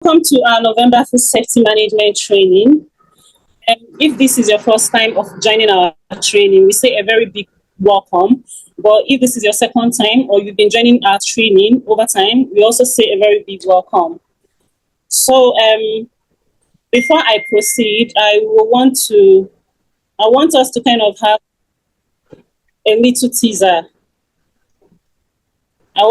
Welcome to our November Food Safety Management Training. If this is your first time of joining our training, we say a very big welcome. But if this is your second time or you've been joining our training over time, we also say a very big welcome. So before I proceed, I want us to kind of have a little teaser. And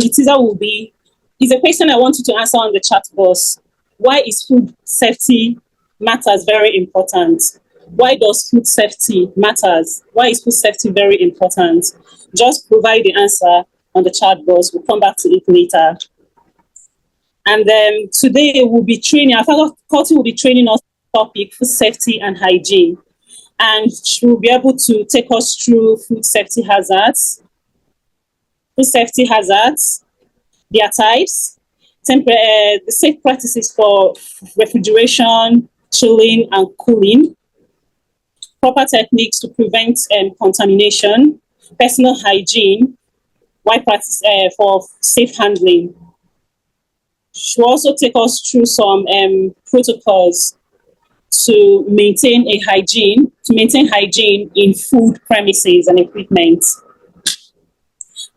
the teaser will be, is a question I want you to answer on the chat box. Why is food safety matters very important? Why does food safety matters? Why is food safety very important? Just provide the answer on the chat box. We'll come back to it later. And then today we'll be training, our faculty will be training us on the topic food safety and hygiene. And she will be able to take us through food safety hazards, their types, the safe practices for refrigeration, chilling, and cooling, proper techniques to prevent contamination, personal hygiene, practice for safe handling. She will also take us through some protocols to maintain hygiene in food premises and equipment.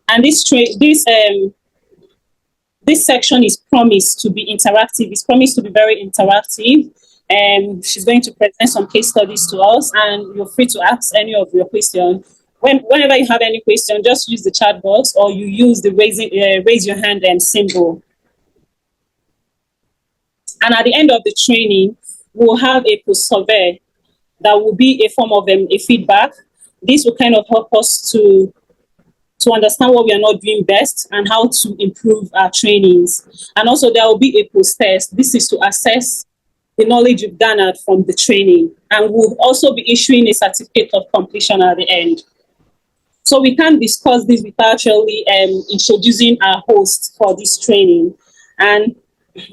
And this section is promised to be interactive. It's promised to be very interactive. And she's going to present some case studies to us, and you're free to ask any of your questions. Whenever you have any question, just use the chat box or you use the raise your hand symbol. And at the end of the training, we'll have a post survey that will be a form of a feedback. This will kind of help us to understand what we are not doing best and how to improve our trainings. And also there will be a post test. This is to assess the knowledge you've garnered from the training. And we'll also be issuing a certificate of completion at the end. So we can't discuss this without actually introducing our host for this training. And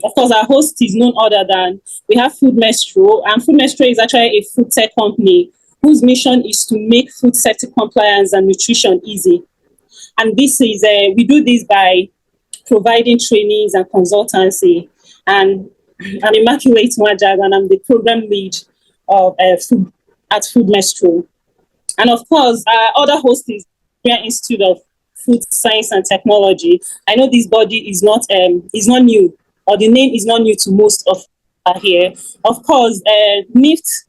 of course, our host is none other than, we have Food Maestro, and Food Maestro is actually a food tech company whose mission is to make food safety compliance and nutrition easy. And this is, we do this by providing trainings and consultancy. And I'm Immaculate Mwajag, and I'm the program lead of at Food Maestro. And of course, our other host is the Institute of Food Science and Technology. I know this body is not new, or the name is not new to most of here. Of course, NIFT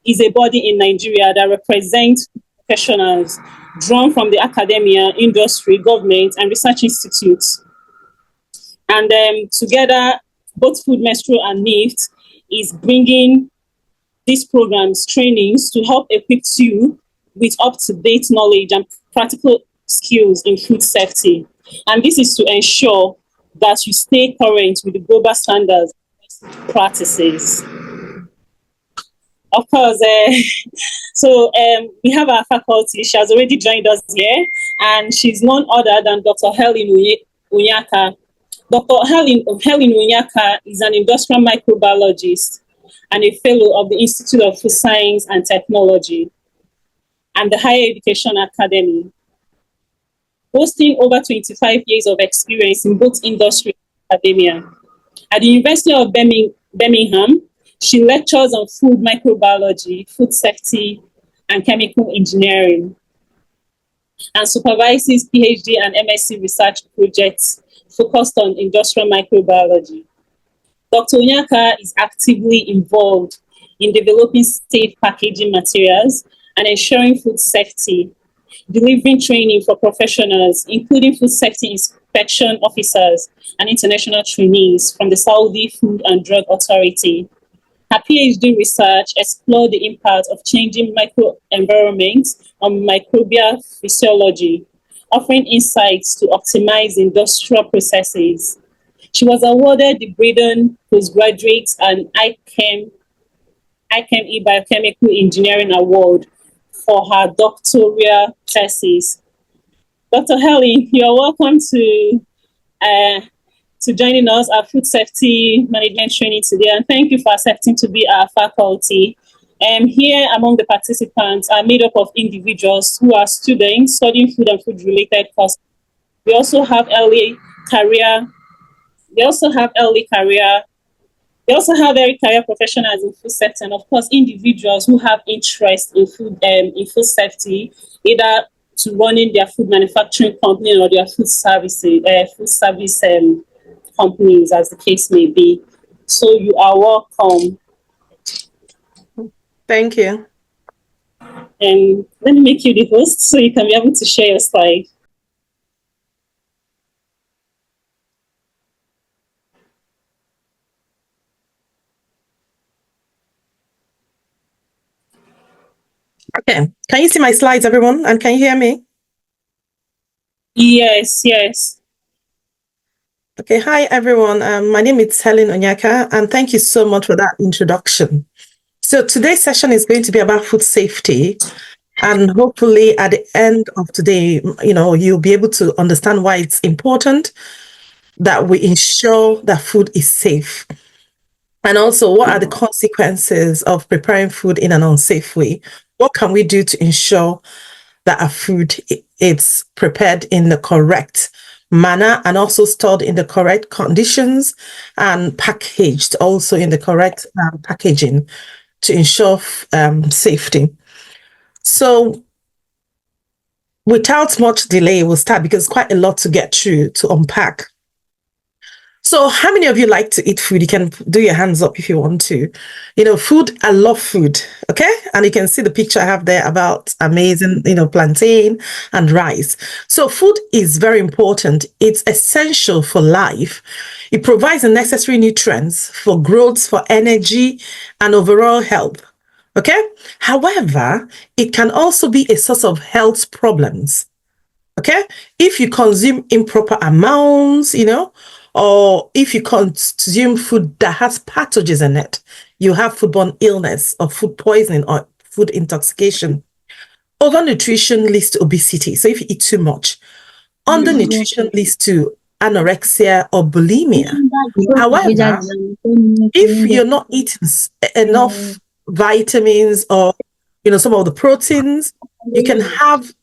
is a body in Nigeria that represents professionals drawn from the academia, industry, government, and research institutes. And together, both Food Maestro and NIFT is bringing these programs, trainings, to help equip you with up-to-date knowledge and practical skills in food safety. And this is to ensure that you stay current with the global standards and practices. Of course, we have our faculty. She has already joined us here, and she's none other than Dr. Helen Unyaka. Dr. Helen Unyaka is an industrial microbiologist and a fellow of the Institute of Food Science and Technology and the Higher Education Academy, boasting over 25 years of experience in both industry and academia. At the University of Birmingham, she lectures on food microbiology, food safety, and chemical engineering, and supervises PhD and MSc research projects focused on industrial microbiology. Dr. Unyaka is actively involved in developing safe packaging materials and ensuring food safety, delivering training for professionals, including food safety inspection officers and international trainees from the Saudi Food and Drug Authority. Her PhD research explored the impact of changing microenvironments on microbial physiology, offering insights to optimize industrial processes. She was awarded the Braden Postgraduate and ICHEM Biochemical Engineering Award for her doctoral thesis. Dr. Helen, you're welcome to joining us at Food Safety Management Training today, and thank you for accepting to be our faculty. Here among the participants are made up of individuals who are students studying food and food-related courses. We also have early career They also have early career. They also have early career professionals in food safety, and of course, individuals who have interest in food safety, either to running their food manufacturing company or their food service companies, as the case may be. So you are welcome. Thank you. And let me make you the host so you can be able to share your slide. Okay. Can you see my slides, everyone? And can you hear me? Yes, yes. Okay. Hi, everyone. My name is Helen Onyaka, and thank you so much for that introduction. So today's session is going to be about food safety. And hopefully at the end of today, you'll be able to understand why it's important that we ensure that food is safe. And also, what are the consequences of preparing food in an unsafe way? What can we do to ensure that our food is prepared in the correct manner and also stored in the correct conditions and packaged also in the correct packaging to ensure safety? So without much delay, we'll start because quite a lot to get through to unpack. So how many of you like to eat food? You can do your hands up if you want to. Food, I love food. Okay. And you can see the picture I have there about amazing, plantain and rice. So food is very important. It's essential for life. It provides the necessary nutrients for growth, for energy, and overall health. Okay. However, it can also be a source of health problems. Okay. If you consume improper amounts, or if you consume food that has pathogens in it, you have foodborne illness or food poisoning or food intoxication. Overnutrition leads to obesity. So if you eat too much, undernutrition leads to anorexia or bulimia. However, if you're not eating enough vitamins or some of the proteins, you can have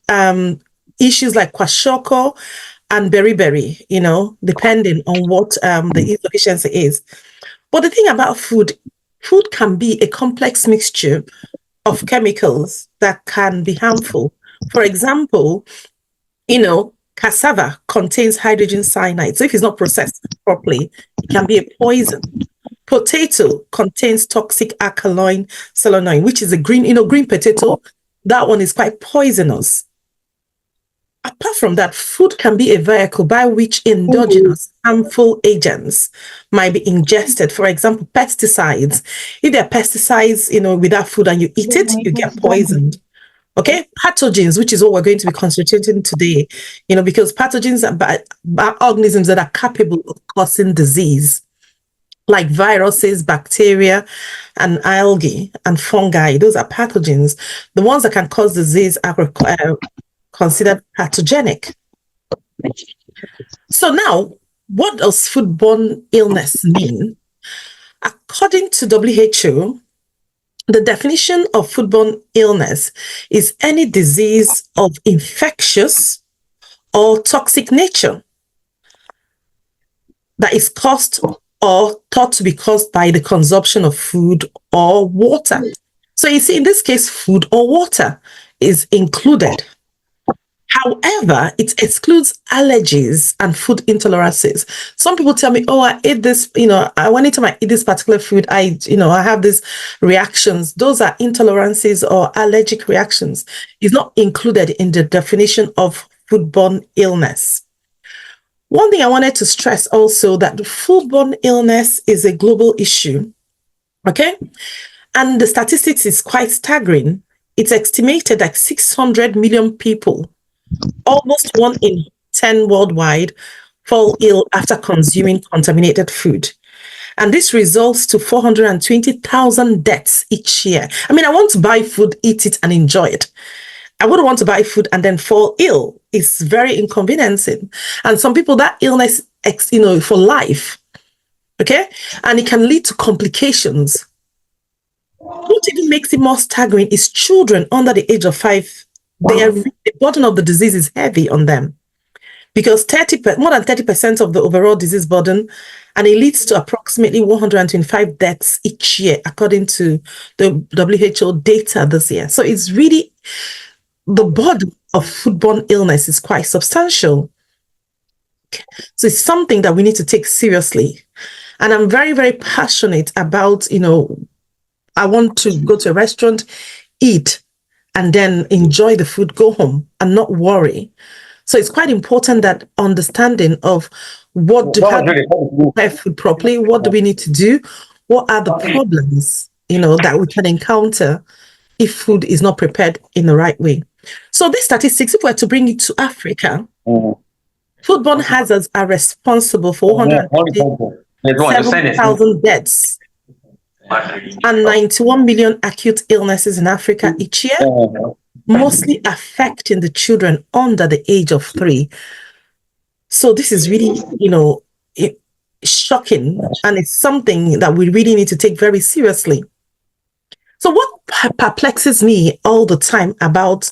issues like kwashiorkor and beriberi, depending on what the insufficiency is. But the thing about food can be a complex mixture of chemicals that can be harmful. For example, cassava contains hydrogen cyanide. So if it's not processed properly, it can be a poison. Potato contains toxic alkaline selenoid, which is a green potato. That one is quite poisonous. Apart from that, food can be a vehicle by which endogenous harmful agents might be ingested. For example, pesticides. If there are pesticides, with that food and you eat it, you get poisoned. Okay, pathogens, which is what we're going to be concentrating today, because pathogens are organisms that are capable of causing disease, like viruses, bacteria, and algae and fungi. Those are pathogens. The ones that can cause disease are considered pathogenic. So now, what does foodborne illness mean? According to WHO, the definition of foodborne illness is any disease of infectious or toxic nature that is caused or thought to be caused by the consumption of food or water. So you see, in this case, food or water is included. However, it excludes allergies and food intolerances. Some people tell me, oh, I ate this, anytime I eat this particular food, I have these reactions. Those are intolerances or allergic reactions. It's not included in the definition of foodborne illness. One thing I wanted to stress also that the foodborne illness is a global issue. Okay. And the statistics is quite staggering. It's estimated that 600 million people, almost 1 in 10 worldwide, fall ill after consuming contaminated food. And this results to 420,000 deaths each year. I mean, I want to buy food, eat it, and enjoy it. I wouldn't want to buy food and then fall ill. It's very inconveniencing. And some people, that illness, for life. Okay? And it can lead to complications. What even makes it more staggering is children under the age of 5. The burden of the disease is heavy on them. because more than 30% of the overall disease burden, and it leads to approximately 125 deaths each year, according to the WHO data this year. So it's really, the burden of foodborne illness is quite substantial. So it's something that we need to take seriously. And I'm very, very passionate about, I want to go to a restaurant, eat, and then enjoy the food, go home, and not worry. So it's quite important that understanding of how to prepare food properly, what do we need to do, what are the problems, that we can encounter if food is not prepared in the right way. So these statistics, if we were to bring it to Africa, foodborne hazards are responsible for 157,000 deaths and 91 million acute illnesses in Africa each year, mostly affecting the children under the age of 3. So this is really, shocking, and it's something that we really need to take very seriously. So what perplexes me all the time about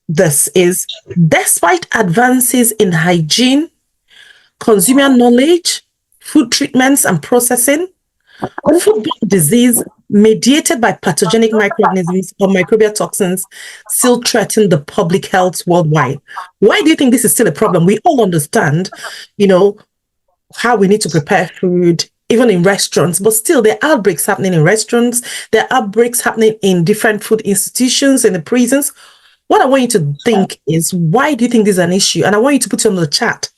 this is, despite advances in hygiene, consumer knowledge, food treatments and processing, foodborne disease mediated by pathogenic microorganisms or microbial toxins still threaten the public health worldwide. Why do you think this is still a problem? We all understand, how we need to prepare food, even in restaurants, but still there are outbreaks happening in restaurants. There are outbreaks happening in different food institutions, in the prisons. What I want you to think is, why do you think this is an issue? And I want you to put it on the chat.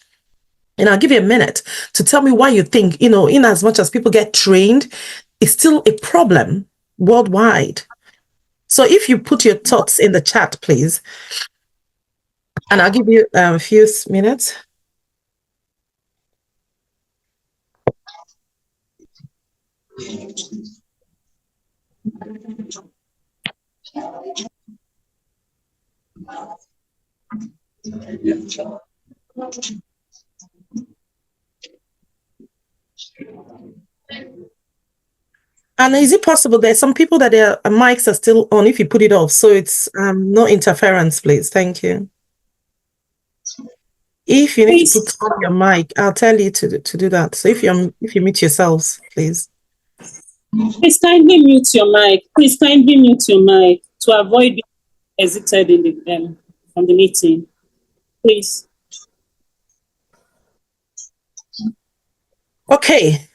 And I'll give you a minute to tell me why you think, in as much as people get trained, it's still a problem worldwide. So if you put your thoughts in the chat, please, and I'll give you a few minutes. And is it possible there's some people that their mics are still on if you put it off? So it's no interference, please. Thank you. If you need to put on your mic, I'll tell you to do that. So if you mute yourselves, please. Please kindly mute your mic. Please kindly mute your mic to avoid being exited from the meeting. Please. Okay.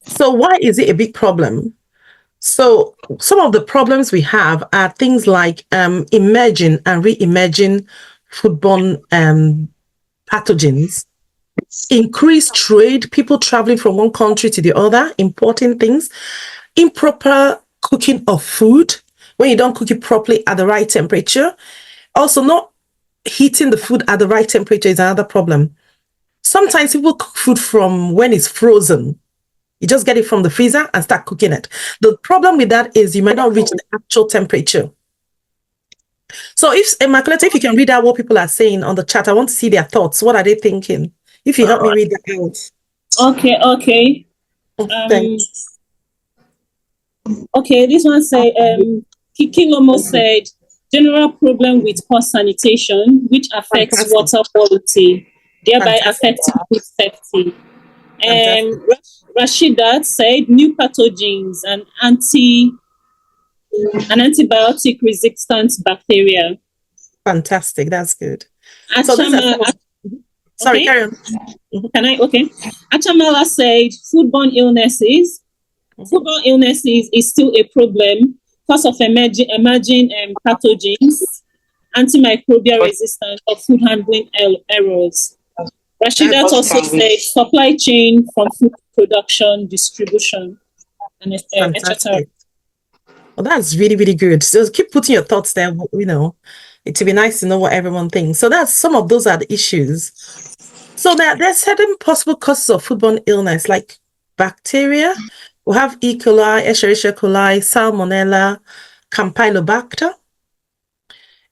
So why is it a big problem? So some of the problems we have are things like emerging and re-emerging foodborne pathogens, increased trade, people traveling from one country to the other, importing things, improper cooking of food, when you don't cook it properly at the right temperature. Also, not heating the food at the right temperature is another problem. Sometimes people cook food from when it's frozen. You just get it from the freezer and start cooking it. The problem with that is you might not reach the actual temperature. So if you can read out what people are saying on the chat, I want to see their thoughts. What are they thinking? If you help me read that out. Okay. Okay, this one say Kikilomo said general problem with poor sanitation, which affects water quality, thereby affecting food safety. Rashida said new pathogens and antibiotic resistant bacteria. Fantastic, that's good. Sorry, carry on. Can I? Okay. Achamala said foodborne illnesses. Foodborne illnesses is still a problem because of emerging pathogens, antimicrobial resistance, or food handling errors. Rashida also said supply chain from food production, distribution, and etc. Well, that's really, really good. So keep putting your thoughts there. It would be nice to know what everyone thinks. So some of those are the issues. So there's certain possible causes of foodborne illness, like bacteria. We have E. coli, Escherichia coli, Salmonella, Campylobacter.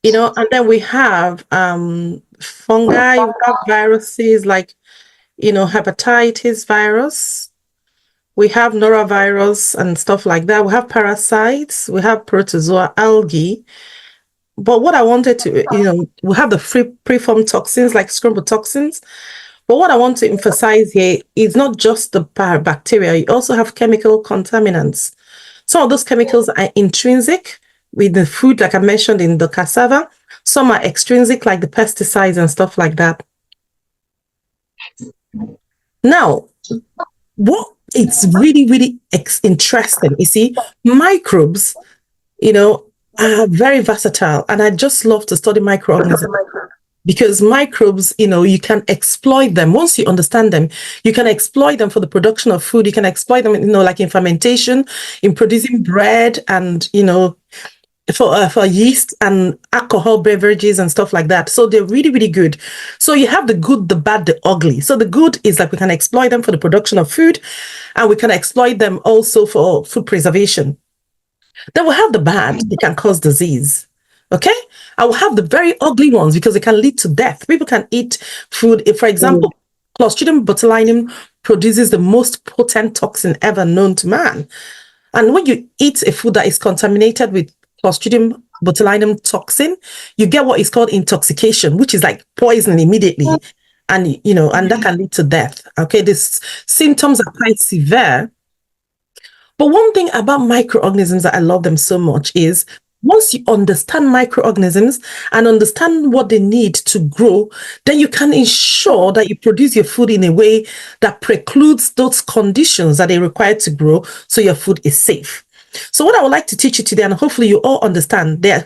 And then we have fungi, we have viruses like, hepatitis virus. We have norovirus and stuff like that. We have parasites. We have protozoa, algae. But what I wanted to, we have the free preformed toxins like scrotoxins. But what I want to emphasize here is not just the bacteria, you also have chemical contaminants. Some of those chemicals are intrinsic with the food, like I mentioned in the cassava. Some are extrinsic, like the pesticides and stuff like that. Now, what it's really, really interesting, you see, microbes, are very versatile. And I just love to study microorganisms because microbes, you can exploit them. Once you understand them, you can exploit them for the production of food. You can exploit them, like in fermentation, in producing bread, and, for yeast and alcohol beverages and stuff like that. So they're really, really good. So you have the good, the bad, the ugly. So the good is like we can exploit them for the production of food, and we can exploit them also for food preservation. Then we'll have the bad, they can cause disease. Okay? I will have the very ugly ones because they can lead to death. People can eat food. If, for example, Clostridium botulinum produces the most potent toxin ever known to man. And when you eat a food that is contaminated with Clostridium botulinum toxin, you get what is called intoxication, which is like poison immediately. And, and that can lead to death. Okay? The symptoms are quite severe. But one thing about microorganisms that I love them so much is once you understand microorganisms and understand what they need to grow, then you can ensure that you produce your food in a way that precludes those conditions that they require to grow so your food is safe. So what I would like to teach you today, and hopefully you all understand, there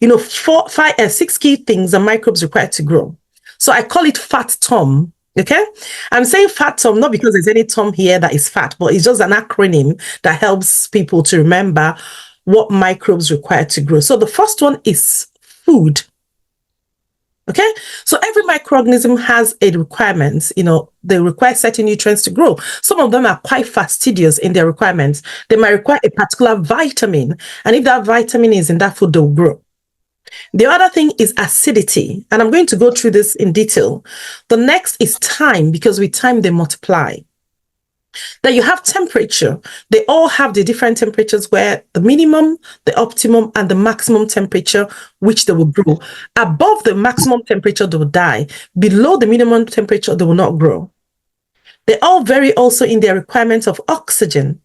are 6 key things that microbes require to grow. So I call it fat Tom. Okay, I'm saying fat Tom not because there's any Tom here that is fat, but it's just an acronym that helps people to remember what microbes require to grow. So the first one is food. Okay, so every microorganism has a requirement. They require certain nutrients to grow. Some of them are quite fastidious in their requirements. They might require a particular vitamin, and if that vitamin is in that food, they'll grow. The other thing is acidity, and I'm going to go through this in detail. The next is time, because with time they multiply. Then you have temperature. They all have the different temperatures where the minimum, the optimum, and the maximum temperature which they will grow. Above the maximum temperature, they will die. Below the minimum temperature, they will not grow. They all vary also in their requirements of oxygen.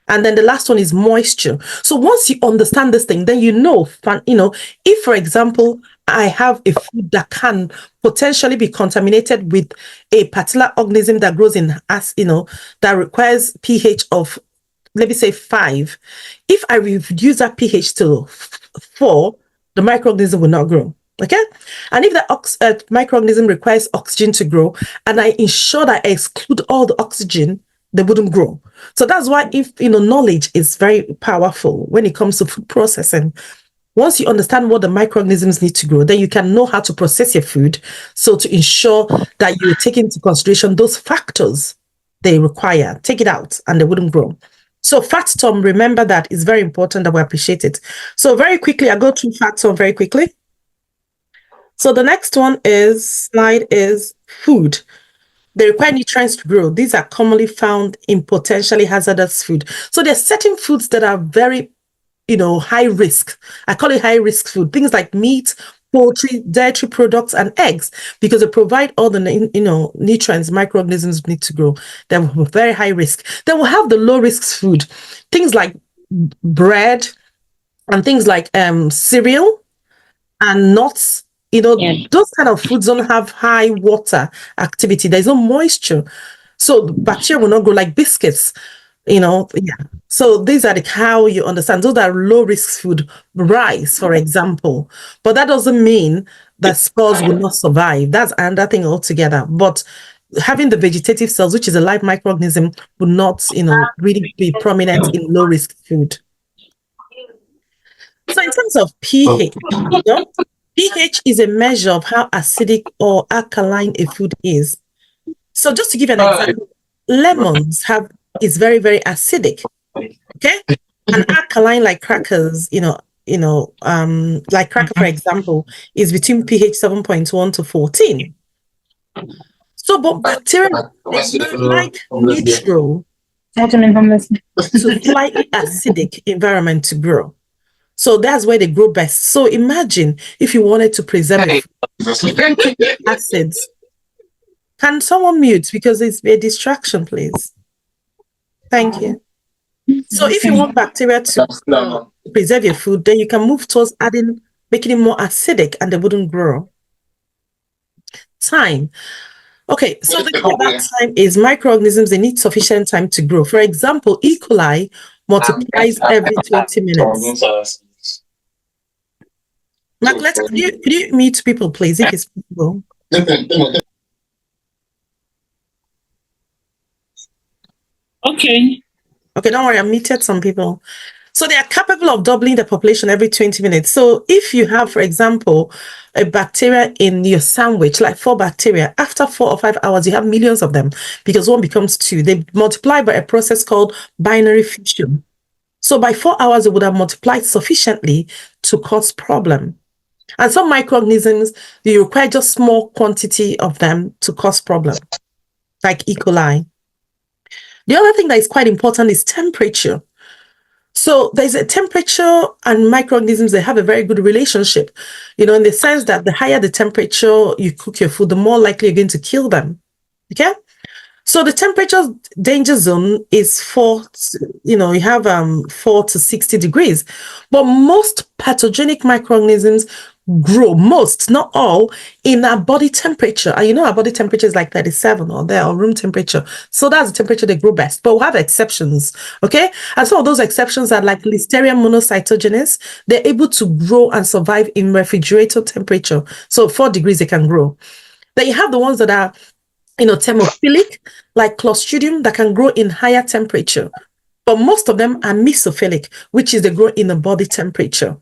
And then the last one is moisture. So once you understand this thing, then if, for example, I have a food that can potentially be contaminated with a particular organism that grows that requires pH of, let me say 5. If I reduce that pH to 4, the microorganism will not grow. Okay? And if the microorganism requires oxygen to grow, and I ensure that I exclude all the oxygen, they wouldn't grow. So that's why knowledge is very powerful when it comes to food processing. Once you understand what the microorganisms need to grow, then you can know how to process your food. So to ensure that you take into consideration those factors they require, take it out and they wouldn't grow. So fat Tom, remember that is very important that we appreciate it. So very quickly, I go through fat Tom very quickly. So the next slide is food. They require nutrients to grow. These are commonly found in potentially hazardous food. So there are certain foods that are very, high risk. I call it high risk food. Things like meat, poultry, dairy products, and eggs, because they provide all the, nutrients microorganisms need to grow. They're very high risk. Then we'll have the low risk food. Things like bread and things like cereal and nuts. Those kind of foods don't have high water activity. There's no moisture. So the bacteria will not grow, like biscuits, So these are how you understand. Those are low risk food, rice, for example. But that doesn't mean that spores will not survive. That's another thing altogether. But having the vegetative cells, which is a live microorganism, will not, really be prominent in low risk food. So in terms of pH, pH is a measure of how acidic or alkaline a food is. So just to give an example, lemons is very, very acidic. Okay? And alkaline, like crackers, like cracker, for example, is between pH 7.1 to 14. So, but bacteria like neutral to slightly acidic environment to grow. So that's where they grow best. So imagine if you wanted to preserve a acids. Can someone mute because it's a distraction, please? Thank you. So if you want bacteria to preserve your food, then you can move towards making it more acidic and they wouldn't grow. Time. Okay, so the thing about time is microorganisms, they need sufficient time to grow. For example, E. coli multiplies every 20 minutes. Macoletta, could you mute people, please, if it's possible? Okay. Okay, don't worry, I muted some people. So they are capable of doubling the population every 20 minutes. So if you have, for example, a bacteria in your sandwich, like 4 bacteria, after 4 or 5 hours, you have millions of them because 1 becomes 2. They multiply by a process called binary fission. So by 4 hours, it would have multiplied sufficiently to cause problem. And some microorganisms, you require just small quantity of them to cause problem, like E. coli. The other thing that is quite important is temperature. So there's a temperature and microorganisms, they have a very good relationship, in the sense that the higher the temperature you cook your food, the more likely you're going to kill them. Okay? So the temperature danger zone is you have 4 to 60 degrees. But most pathogenic microorganisms grow, most, not all, in our body temperature. And our body temperature is like 37 or room temperature. So that's the temperature they grow best. But we have exceptions, okay? And some of those exceptions are like Listeria monocytogenes. They're able to grow and survive in refrigerator temperature. So 4 degrees they can grow. Then you have the ones that are thermophilic, like Clostridium, that can grow in higher temperature. But most of them are mesophilic, which is they grow in the body temperature.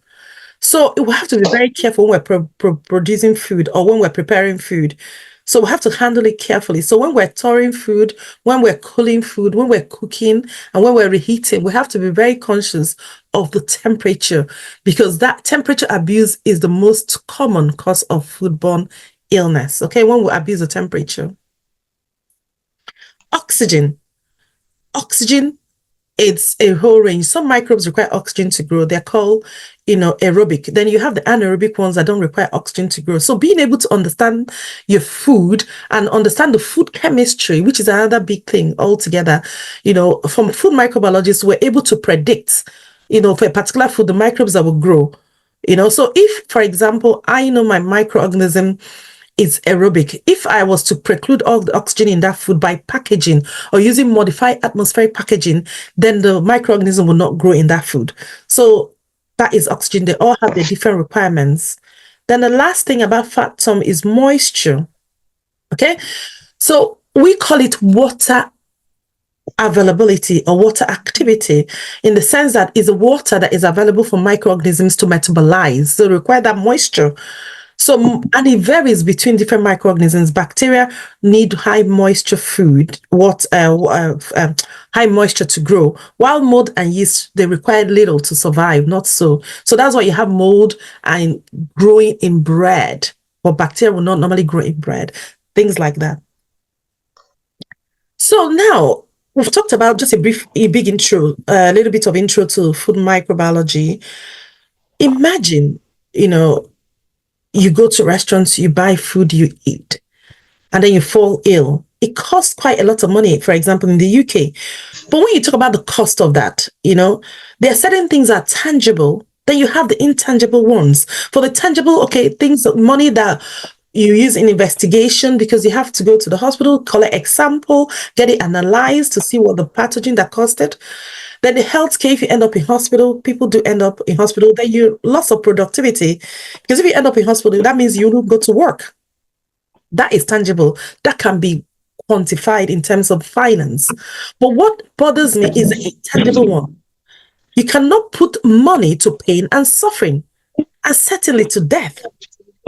So we have to be very careful when we're producing food or when we're preparing food. So we have to handle it carefully. So when we're thawing food, when we're cooling food, when we're cooking, and when we're reheating, we have to be very conscious of the temperature because that temperature abuse is the most common cause of foodborne illness. Okay, when we abuse the temperature. Oxygen. Oxygen, it's a whole range. Some microbes require oxygen to grow. They're called, aerobic. Then you have the anaerobic ones that don't require oxygen to grow. So being able to understand your food and understand the food chemistry, which is another big thing altogether, from food microbiologists, we're able to predict, for a particular food, the microbes that will grow. So if, for example, I know my microorganism is aerobic. If I was to preclude all the oxygen in that food by packaging or using modified atmospheric packaging, then the microorganism will not grow in that food. So that is oxygen. They all have their different requirements. Then the last thing about factum is moisture. Okay, so we call it water availability or water activity in the sense that it's water that is available for microorganisms to metabolize. So require that moisture. So, and it varies between different microorganisms. Bacteria need high moisture food, high moisture to grow, while mold and yeast, they require little to survive, not so. So that's why you have mold and growing in bread, but bacteria will not normally grow in bread, things like that. So now, we've talked about just a big intro, a little bit of intro to food microbiology. Imagine, you go to restaurants, you buy food, you eat, and then you fall ill. It costs quite a lot of money, for example, in the UK. But when you talk about the cost of that, there are certain things that are tangible. Then you have the intangible ones. For the tangible, okay, things, money that you use in investigation because you have to go to the hospital, collect a sample, get it analyzed to see what the pathogen that caused it. Then the healthcare, if you end up in hospital, people do end up in hospital, then you loss of productivity. Because if you end up in hospital, that means you don't go to work. That is tangible. That can be quantified in terms of finance. But what bothers me is a tangible one. You cannot put money to pain and suffering, and certainly to death.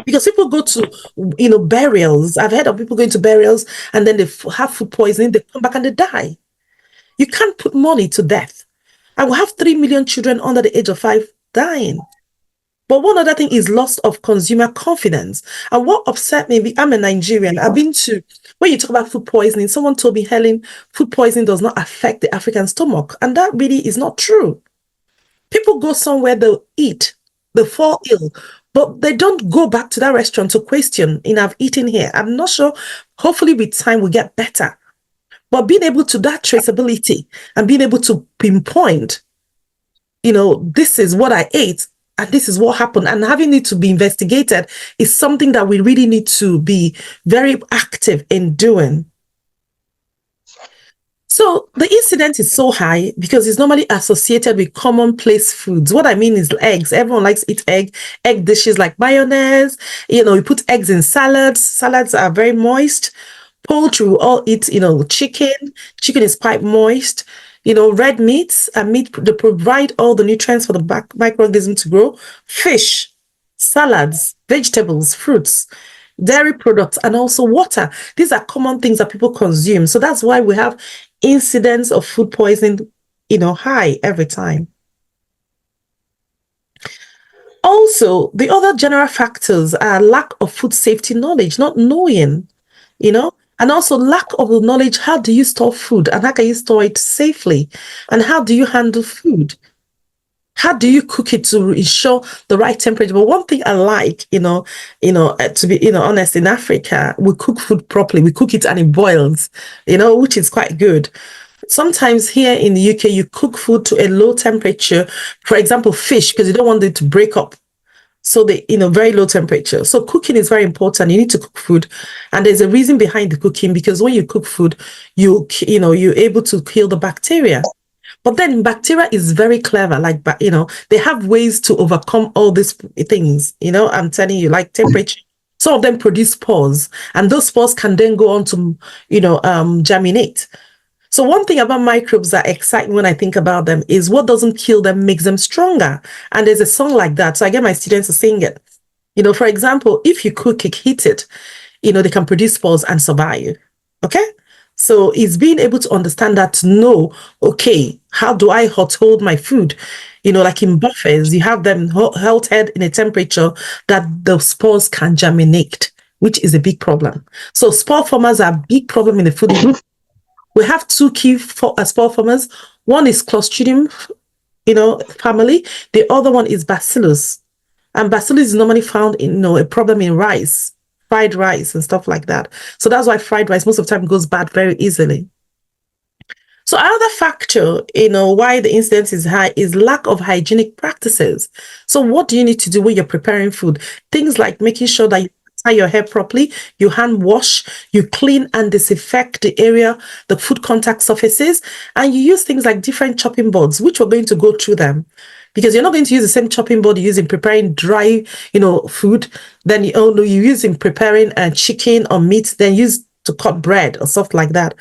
Because people go to, burials. I've heard of people going to burials and then they have food poisoning, they come back and they die. You can't put money to death. I will have 3 million children under the age of 5 dying. But one other thing is loss of consumer confidence. And what upset me, I'm a Nigerian. When you talk about food poisoning, someone told me, Helen, food poisoning does not affect the African stomach. And that really is not true. People go somewhere, they'll eat, they fall ill, but they don't go back to that restaurant to question, I've eaten here. I'm not sure. Hopefully, with time, we get better. But being able to that traceability and being able to pinpoint, this is what I ate and this is what happened, and having it to be investigated is something that we really need to be very active in doing. So the incidence is so high because it's normally associated with commonplace foods. What I mean is eggs. Everyone likes to eat egg dishes like mayonnaise. You put eggs in salads. Salads are very moist. Poultry, we all eat, chicken. Chicken is quite moist. Red meats and meat, they provide all the nutrients for the microorganism to grow. Fish, salads, vegetables, fruits, dairy products, and also water. These are common things that people consume. So that's why we have incidence of food poisoning, high every time. Also, the other general factors are lack of food safety knowledge, not knowing, and also lack of the knowledge. How do you store food and how can you store it safely? And how do you handle food? How do you cook it to ensure the right temperature? But one thing I like, to be, honest, in Africa, we cook food properly. We cook it and it boils, which is quite good. Sometimes here in the UK, you cook food to a low temperature. For example, fish, because you don't want it to break up. So they, very low temperature. So cooking is very important. You need to cook food. And there's a reason behind the cooking, because when you cook food, you're able to kill the bacteria. But then bacteria is very clever. Like, they have ways to overcome all these things. I'm telling you, like temperature. Some of them produce spores, and those spores can then go on to, germinate. So one thing about microbes that excite me when I think about them is what doesn't kill them makes them stronger. And there's a song like that. So I get my students to sing it. For example, if you cook it, heat it, they can produce spores and survive. Okay? So it's being able to understand that, to know, okay, how do I hot hold my food? Like in buffets, you have them held in a temperature that the spores can germinate, which is a big problem. So spore formers are a big problem in the food industry. We have two key spore formers. One is Clostridium, family. The other one is Bacillus. And Bacillus is normally found in, a problem in rice, fried rice and stuff like that. So that's why fried rice most of the time goes bad very easily. So another factor, why the incidence is high is lack of hygienic practices. So what do you need to do when you're preparing food? Things like making sure that you tie your hair properly, you hand wash, you clean and disinfect the area, the food contact surfaces, and you use things like different chopping boards, which we're going to go through them. Because you're not going to use the same chopping board you use in preparing dry, food, then you use in preparing chicken or meat, then use to cut bread or stuff like that.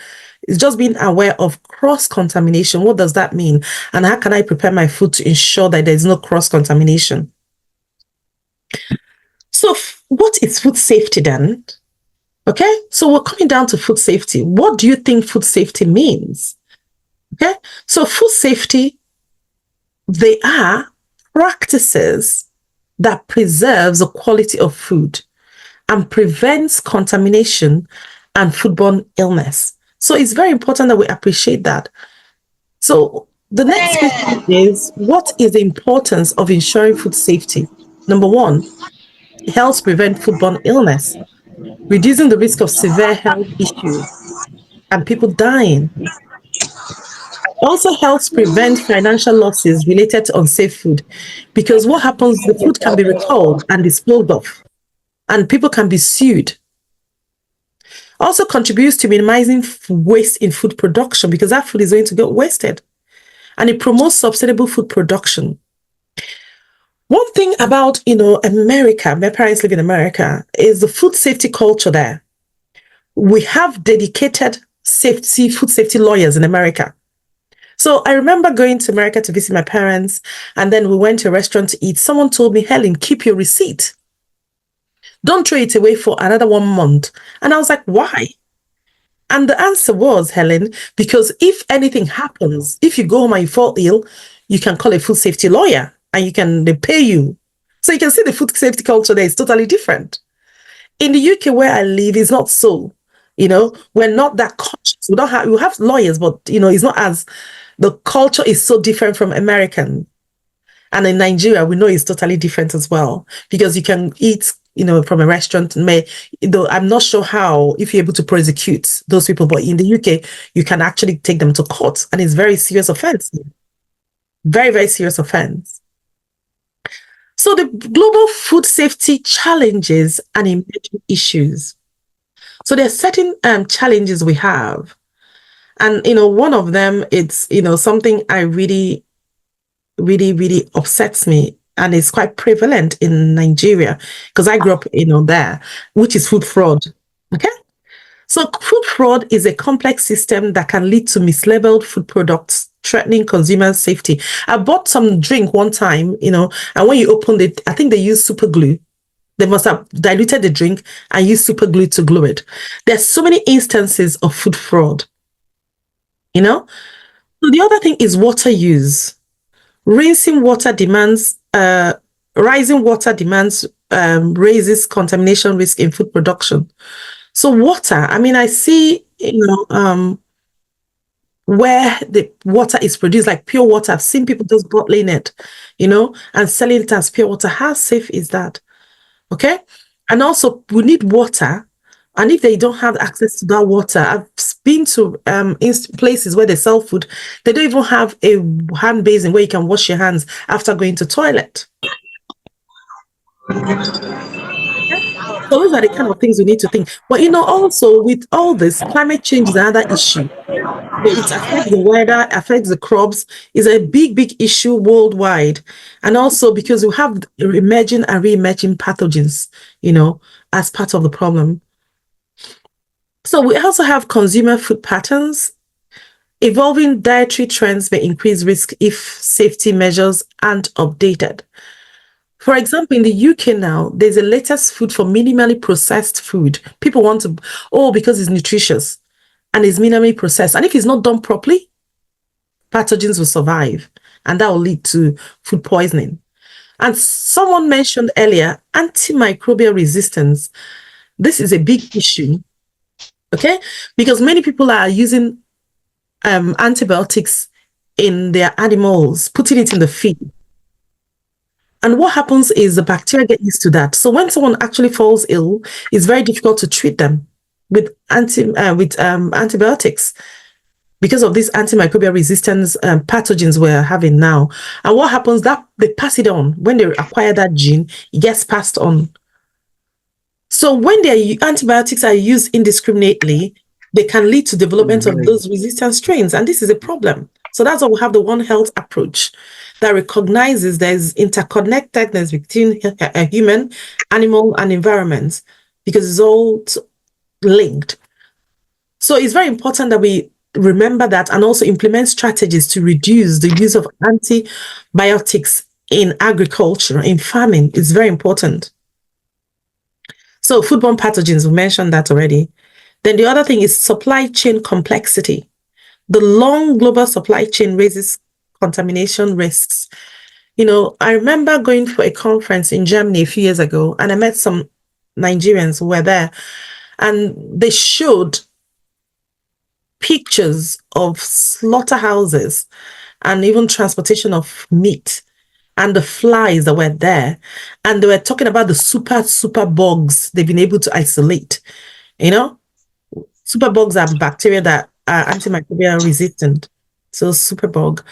It's just being aware of cross-contamination. What does that mean? And how can I prepare my food to ensure that there's no cross-contamination? So what is food safety then? Okay, so we're coming down to food safety. What do you think food safety means? Okay, so food safety, they are practices that preserves the quality of food and prevents contamination and foodborne illness. So it's very important that we appreciate that. So the next question is, what is the importance of ensuring food safety? Number one, it helps prevent foodborne illness, reducing the risk of severe health issues and people dying. Also helps prevent financial losses related to unsafe food, because what happens, the food can be recalled and disposed of, and people can be sued. Also contributes to minimizing waste in food production, because that food is going to get wasted. And it promotes sustainable food production. One thing about, America, my parents live in America, is the food safety culture there. We have dedicated food safety lawyers in America. So I remember going to America to visit my parents, and then we went to a restaurant to eat. Someone told me, Helen, keep your receipt. Don't throw it away for another 1 month. And I was like, why? And the answer was, Helen, because if anything happens, if you go home and you fall ill, you can call a food safety lawyer and they pay you. So you can see the food safety culture there is totally different. In the UK where I live, it's not so. We're not that conscious. We have lawyers, but it's not as, the culture is so different from American. And in Nigeria, we know it's totally different as well because you can eat, from a restaurant. Though I'm not sure how, if you're able to prosecute those people, but in the UK, you can actually take them to court, and it's very serious offense. Very, very serious offense. So the global food safety challenges and emerging issues. So there are certain challenges we have. And, one of them, it's, something I really, really, really upsets me. And it's quite prevalent in Nigeria because I grew up, there, which is food fraud. Okay. So food fraud is a complex system that can lead to mislabeled food products, threatening consumer safety. I bought some drink one time, and when you opened it, I think they used super glue. They must have diluted the drink and used super glue to glue it. There's so many instances of food fraud, you know? So the other thing is water use. Rinsing water demands, rising water demands raises contamination risk in food production. So water, I mean, I see, where the water is produced, like pure water. I've seen people just bottling it, and selling it as pure water. How safe is that? Okay. And also, we need water. And if they don't have access to that water, I've been to places where they sell food, they don't even have a hand basin where you can wash your hands after going to toilet. Okay? So those are the kind of things we need to think. But also with all this, climate change is another issue. It affects the weather, affects the crops, is a big, big issue worldwide. And also because we have emerging and re-emerging pathogens, as part of the problem. So we also have consumer food patterns. Evolving dietary trends may increase risk if safety measures aren't updated. For example, in the UK now, there's a latest food for minimally processed food. People want to, because it's nutritious and it's minimally processed. And if it's not done properly, pathogens will survive, and that will lead to food poisoning. And someone mentioned earlier, antimicrobial resistance. This is a big issue, okay? Because many people are using antibiotics in their animals, putting it in the feed. And what happens is the bacteria get used to that. So when someone actually falls ill, it's very difficult to treat them with antibiotics because of these antimicrobial resistance pathogens we're having now. And what happens, that they pass it on. When they acquire that gene, it gets passed on. So when antibiotics are used indiscriminately, they can lead to development of those resistant strains. And this is a problem. So that's why we have the One Health approach that recognizes there's interconnectedness between a human, animal, and environment, because it's all linked. So it's very important that we remember that and also implement strategies to reduce the use of antibiotics in agriculture, in farming. It's very important. So foodborne pathogens, we mentioned that already. Then the other thing is supply chain complexity. The long global supply chain raises contamination risks. I remember going for a conference in Germany a few years ago, and I met some Nigerians who were there, and they showed pictures of slaughterhouses and even transportation of meat and the flies that were there. And they were talking about the super bugs they've been able to isolate. Super bugs are bacteria that are antimicrobial resistant. So superbug.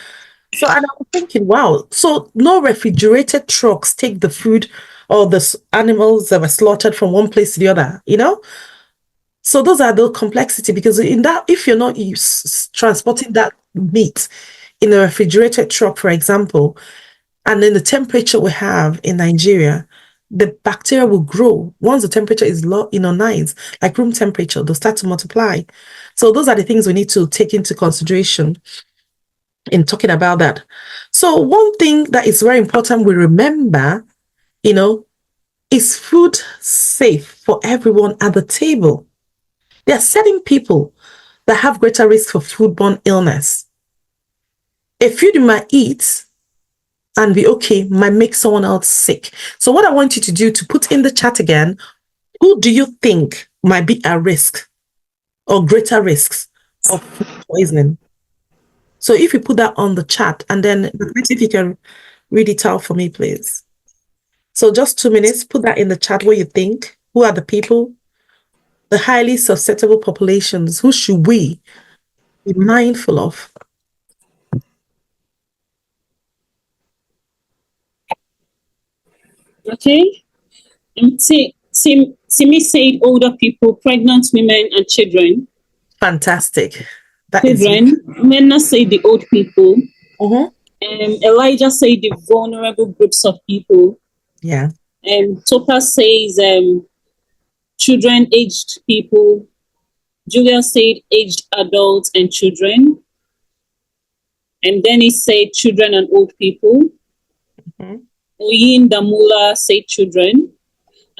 So and I was thinking, wow, so no refrigerated trucks take the food or the animals that were slaughtered from one place to the other, So those are the complexity, because in that, if you're not transporting that meat in a refrigerated truck, for example, and then the temperature we have in Nigeria, the bacteria will grow. Once the temperature is low, nice, like room temperature, they'll start to multiply. So those are the things we need to take into consideration in talking about that. So one thing that is very important we remember, is food safe for everyone at the table? There are certain people that have greater risk for foodborne illness. A food you might eat and be okay might make someone else sick. So what I want you to do, to put in the chat again, who do you think might be at risk or greater risks of food poisoning? So if you put that on the chat, and then if you can Read it out for me, please. So just 2 minutes, put that in the chat what you think. Who are the people? The highly susceptible populations. Who should we be mindful of? Okay. Simi said older people, pregnant women, and children. Fantastic. That is Children. Menna said the old people. uh-huh. Elijah said the vulnerable groups of people. Yeah. Topa says children, aged people. Julia said aged adults and children. And Dennis said children and old people. Mhm. Oyin Damula said children.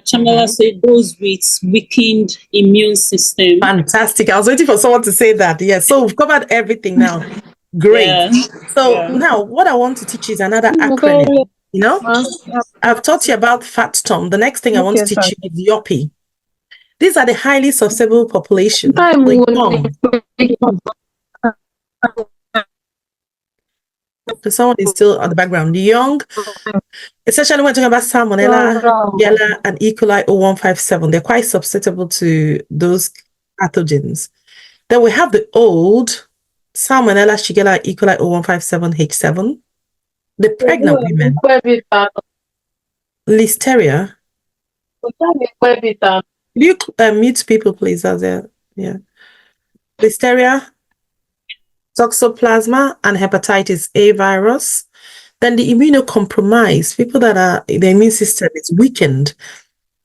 Chamala said those with weakened immune system. Fantastic. I was waiting for someone to say that. Yeah. So we've covered everything now. Great. Yeah. So Yeah. now what I want to teach you is another acronym. You know, I've taught you about FATTOM. The next thing I want to teach you is YOPI. These are the highly susceptible population. The young. So someone is still on the background. The young, essentially when talking about Salmonella, Shigella, and E. coli 0157, they're quite susceptible to those pathogens. Then we have the old Salmonella, Shigella, E. coli 0157H7. The pregnant women, Listeria. Could you mute people, please? As yeah, Listeria, Toxoplasma, and hepatitis A virus. Then the immunocompromised, people that are the immune system is weakened.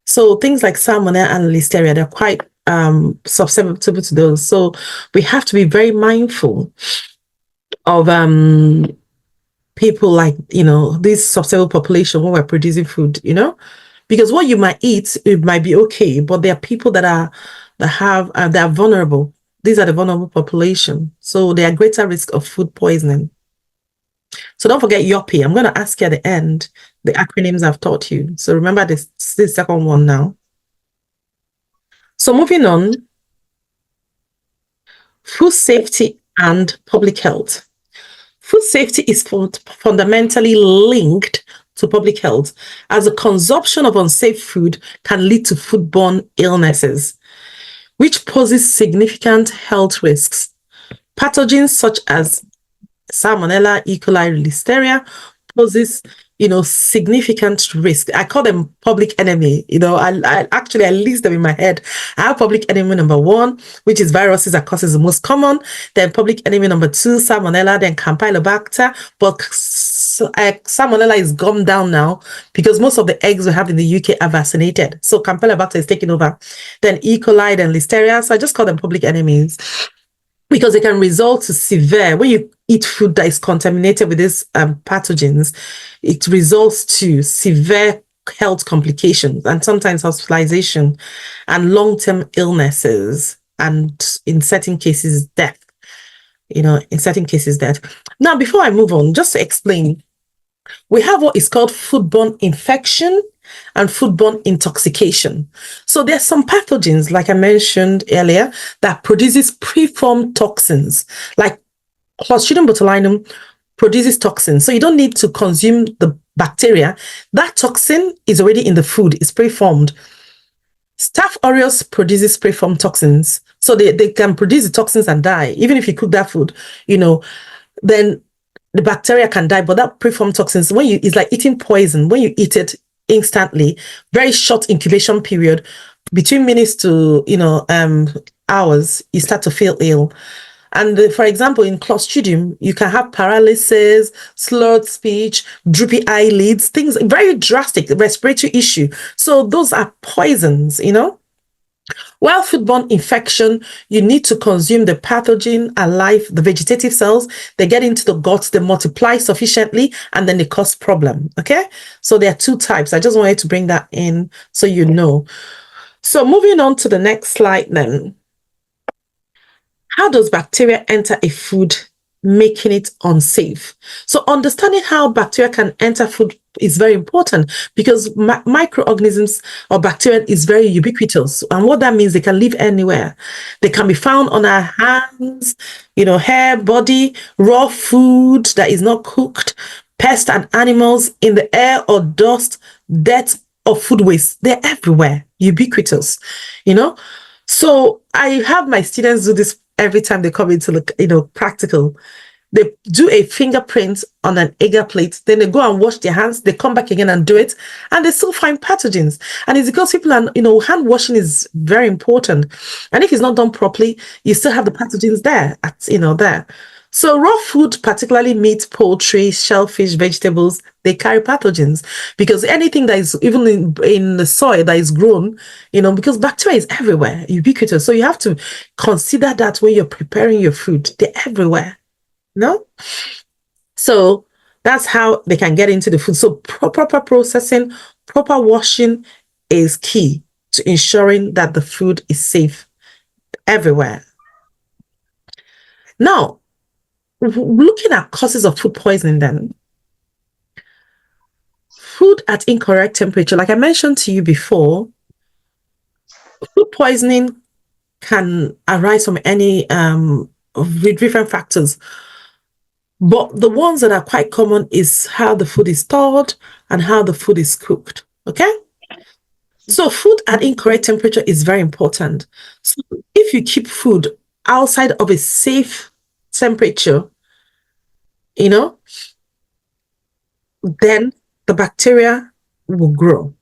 So things like Salmonella and Listeria, they're quite susceptible to those. So we have to be very mindful of people like, this susceptible population when we're producing food, because what you might eat, it might be okay, but there are people that are vulnerable. These are the vulnerable population. So they are greater risk of food poisoning. So don't forget YOPI. I'm going to ask you at the end the acronyms I've taught you. So remember this second one now. So moving on, food safety and public health. Food safety is fundamentally linked to public health, as the consumption of unsafe food can lead to foodborne illnesses, which poses significant health risks. Pathogens such as Salmonella, E. coli, Listeria poses, significant risk. I call them public enemy. I list them in my head. I have public enemy number 1, which is viruses that causes the most common. Then public enemy number 2, Salmonella, then Campylobacter. But Salmonella is gone down now because most of the eggs we have in the UK are vaccinated. So Campylobacter is taking over. Then E. coli, then Listeria. So I just call them public enemies, because it can result to severe, when you eat food that is contaminated with these pathogens, it results to severe health complications and sometimes hospitalization and long-term illnesses, and in certain cases, death. Now, before I move on, just to explain, we have what is called foodborne infection and foodborne intoxication. So there's some pathogens, like I mentioned earlier, that produces preformed toxins, like Clostridium botulinum produces toxins. So you don't need to consume the bacteria. That toxin is already in the food, it's preformed. Staph aureus produces preformed toxins. So they can produce the toxins and die. Even if you cook that food, then the bacteria can die, but that preformed toxins, it's like eating poison. When you eat it instantly, very short incubation period, between minutes to hours, you start to feel ill. And for example, in Clostridium, you can have paralysis, slurred speech, droopy eyelids, things very drastic, respiratory issue. So those are poisons, While foodborne infection, you need to consume the pathogen alive, the vegetative cells. They get into the gut, they multiply sufficiently, and then they cause problem. Okay? So there are 2 types. I just wanted to bring that in so you know. So moving on to the next slide then. How does bacteria enter a food, making it unsafe? So understanding how bacteria can enter food is very important, because microorganisms or bacteria is very ubiquitous. And what that means, they can live anywhere. They can be found on our hands, hair, body, raw food that is not cooked, pests and animals in the air or dust, dirt or food waste. They're everywhere, ubiquitous, you know. So I have my students do this every time they come into the, practical. They do a fingerprint on an agar plate, then they go and wash their hands, they come back again and do it, and they still find pathogens. And it's because people are, hand washing is very important. And if it's not done properly, you still have the pathogens there, there. So raw food, particularly meat, poultry, shellfish, vegetables, they carry pathogens because anything that is even in the soil that is grown, because bacteria is everywhere, ubiquitous. So you have to consider that when you're preparing your food, they're everywhere. No? So that's how they can get into the food. So proper processing, proper washing is key to ensuring that the food is safe everywhere. Now, looking at causes of food poisoning then, food at incorrect temperature, like I mentioned to you before, food poisoning can arise from any with different factors. But the ones that are quite common is how the food is stored and how the food is cooked. Okay? So food at incorrect temperature is very important. So if you keep food outside of a safe temperature, then the bacteria will grow.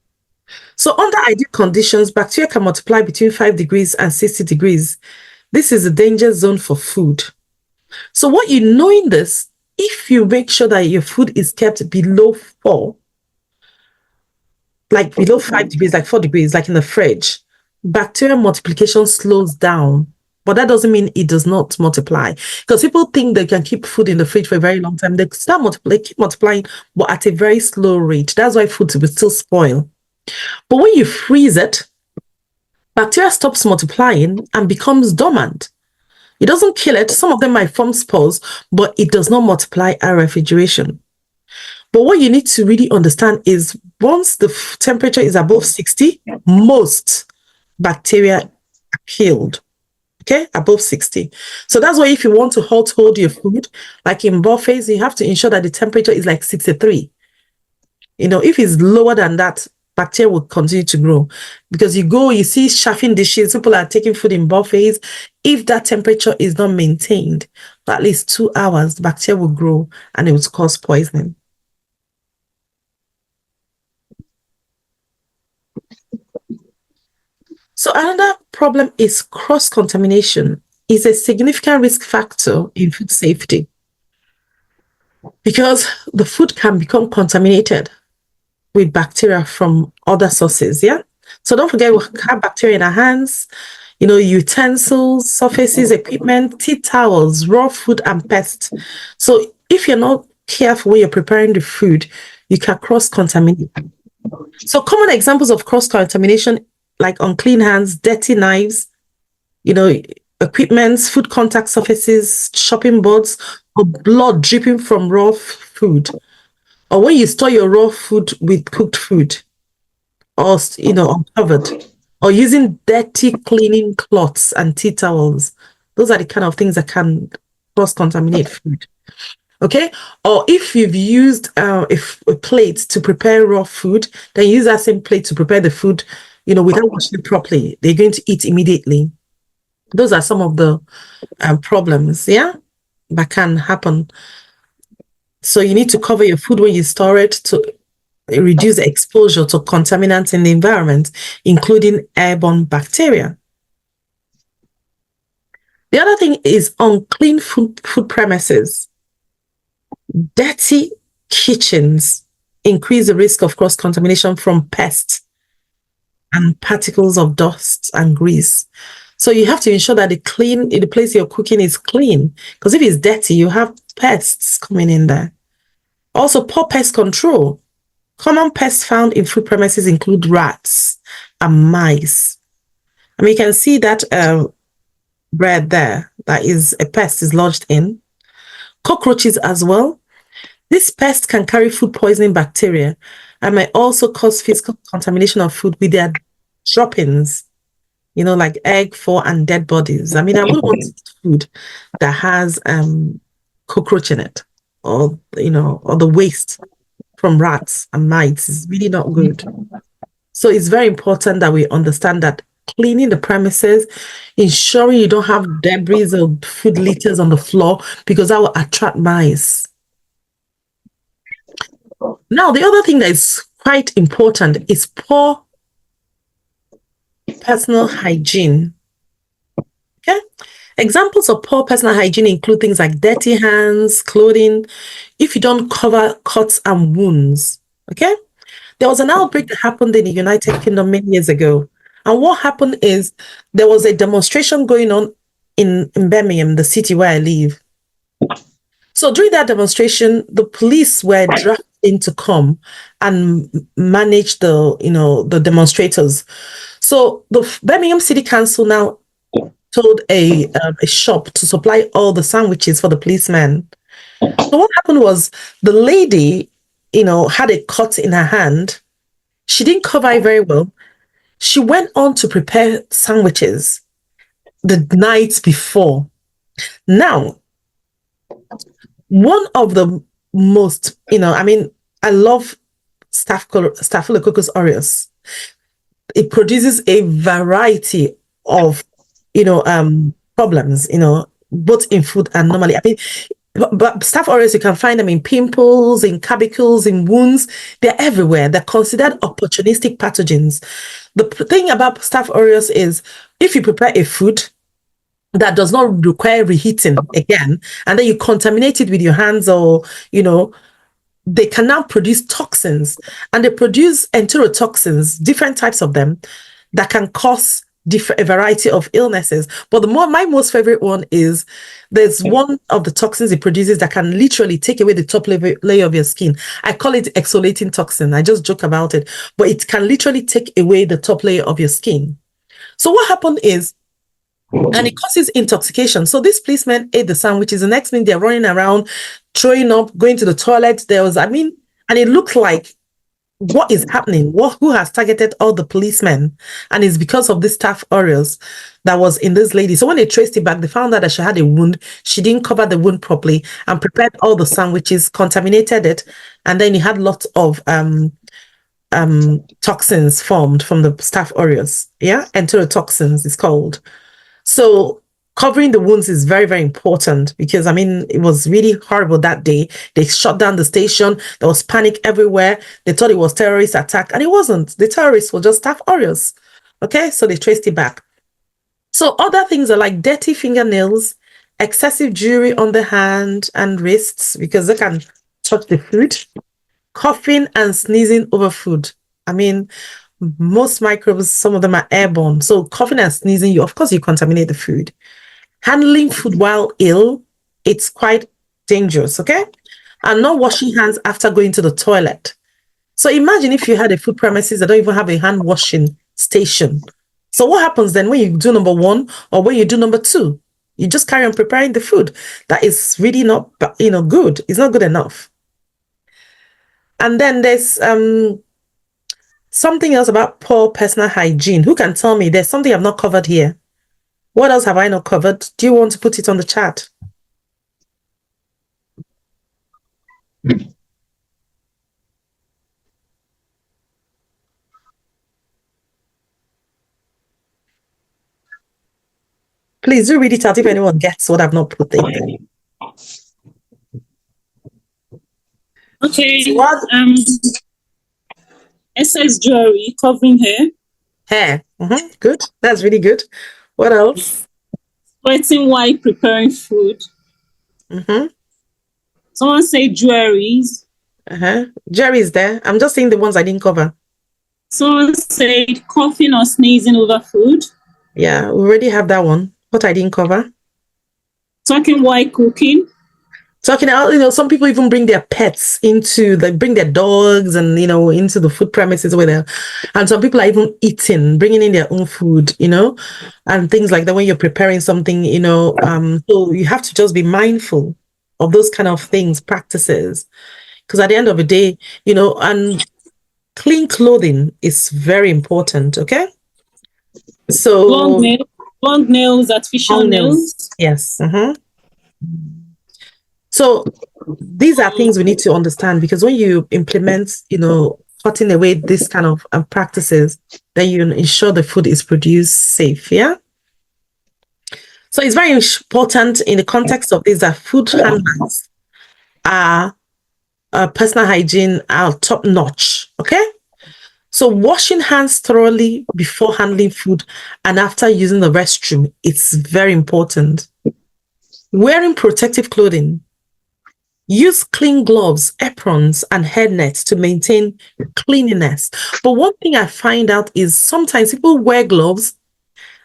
So under ideal conditions, bacteria can multiply between 5 degrees and 60 degrees. This is a danger zone for food. So what you know in this, if you make sure that your food is kept below 4, like below 5 degrees, like 4 degrees, like in the fridge, bacterial multiplication slows down. But that doesn't mean it does not multiply. Because people think they can keep food in the fridge for a very long time. They start multiplying, keep multiplying, but at a very slow rate. That's why food will still spoil. But when you freeze it, bacteria stops multiplying and becomes dormant. It doesn't kill it. Some of them might form spores, but it does not multiply at refrigeration. But what you need to really understand is once the temperature is above 60, most bacteria are killed. Okay, above 60. So that's why if you want to hold your food, like in buffets, you have to ensure that the temperature is like 63. If it's lower than that, bacteria will continue to grow. Because you see chafing dishes, people are taking food in buffets. If that temperature is not maintained for at least 2 hours, the bacteria will grow and it will cause poisoning. So another problem is cross-contamination is a significant risk factor in food safety because the food can become contaminated with bacteria from other sources, yeah? So don't forget we have bacteria in our hands, utensils, surfaces, equipment, tea towels, raw food, and pests. So if you're not careful when you're preparing the food, you can cross-contaminate. So common examples of cross-contamination like unclean hands, dirty knives, equipments, food contact surfaces, chopping boards, or blood dripping from raw food. Or when you store your raw food with cooked food, or, uncovered, or using dirty cleaning cloths and tea towels. Those are the kind of things that can cross-contaminate food. Okay? Or if you've used a plate to prepare raw food, then use that same plate to prepare the food, without washing it properly. They're going to eat immediately. Those are some of the problems, yeah, that can happen. So you need to cover your food when you store it to reduce exposure to contaminants in the environment, including airborne bacteria. The other thing is unclean food premises. Dirty kitchens increase the risk of cross-contamination from pests and particles of dust and grease. So you have to ensure that the place you're cooking is clean. Because if it's dirty, you have pests coming in there. Also, poor pest control. Common pests found in food premises include rats and mice. I mean, you can see that bread there, that is a pest is lodged in. Cockroaches as well. This pest can carry food poisoning bacteria and may also cause physical contamination of food with their droppings, like egg, fur, and dead bodies. I mean, I wouldn't want to eat food that has cockroach in it. or the waste from rats and mites is really not good. So it's very important that we understand that cleaning the premises, ensuring you don't have debris or food litters on the floor because that will attract mice. Now, the other thing that is quite important is poor personal hygiene. Okay? Examples of poor personal hygiene include things like dirty hands, clothing, if you don't cover cuts and wounds. Okay? There was an outbreak that happened in the United Kingdom many years ago. And what happened is there was a demonstration going on in Birmingham, the city where I live. So during that demonstration, the police were drafted in to come and manage the demonstrators. So the Birmingham City Council now told a shop to supply all the sandwiches for the policemen. So what happened was the lady, had a cut in her hand. She didn't cover it very well. She went on to prepare sandwiches the night before. Now, one of the most, I love Staphylococcus aureus. It produces a variety of, problems, both in food and normally. I mean, but Staph aureus, you can find them in pimples, in cabicles, in wounds. They're everywhere. They're considered opportunistic pathogens. The thing about Staph aureus is if you prepare a food that does not require reheating again, and then you contaminate it with your hands or, they can now produce toxins, and they produce enterotoxins, different types of them, that can cause a variety of illnesses. But my most favorite one is there's one of the toxins it produces that can literally take away the top layer of your skin. I call it exfoliating toxin. I just joke about it, but it can literally take away the top layer of your skin. So what happened is, and it causes intoxication. So these policemen ate the sandwiches. The next minute they're running around, throwing up, going to the toilet. And it looked like, what is happening? Who has targeted all the policemen? And it's because of this Staph aureus that was in this lady. So when they traced it back, they found out that she had a wound. She didn't cover the wound properly and prepared all the sandwiches, contaminated it, and then it had lots of toxins formed from the Staph aureus. Yeah, enterotoxins is called. So covering the wounds is very, very important because, it was really horrible that day. They shut down the station. There was panic everywhere. They thought it was terrorist attack, and it wasn't. The terrorists were just Staph aureus. Okay, so they traced it back. So other things are like dirty fingernails, excessive jewelry on the hand and wrists because they can touch the food, coughing and sneezing over food. Most microbes, some of them are airborne. So coughing and sneezing, of course, you contaminate the food. Handling food while ill, it's quite dangerous, okay? And not washing hands after going to the toilet. So imagine if you had a food premises that don't even have a hand washing station. So what happens then when you do number one or when you do number two? You just carry on preparing the food. That is really not, good. It's not good enough. And then there's something else about poor personal hygiene. Who can tell me? There's something I've not covered here. What else have I not covered? Do you want to put it on the chat? Please do read it out if anyone gets what I've not put in there. Okay. So excess jewelry covering hair. Hair. Good. That's really good. What else? Sweating while preparing food. Someone say jewelries. Jerry is there. I'm just saying the ones I didn't cover. Someone said coughing or sneezing over food. Yeah, we already have that one. What I didn't cover. Talking while cooking. Some people even bring their pets bring their dogs and, into the food premises with them. And some people are even bringing in their own food, and things like that when you're preparing something, so you have to just be mindful of those kind of things, practices. Because at the end of the day, and clean clothing is very important, okay? So long nails, artificial nails. Yes. So These are things we need to understand because when you implement, cutting away this kind of practices, then you ensure the food is produced safe. Yeah. So it's very important in the context of this that food handlers are personal hygiene are top notch. Okay. So washing hands thoroughly before handling food and after using the restroom, it's very important. Wearing protective clothing. Use clean gloves, aprons, and hairnets to maintain cleanliness. But one thing I find out is sometimes people wear gloves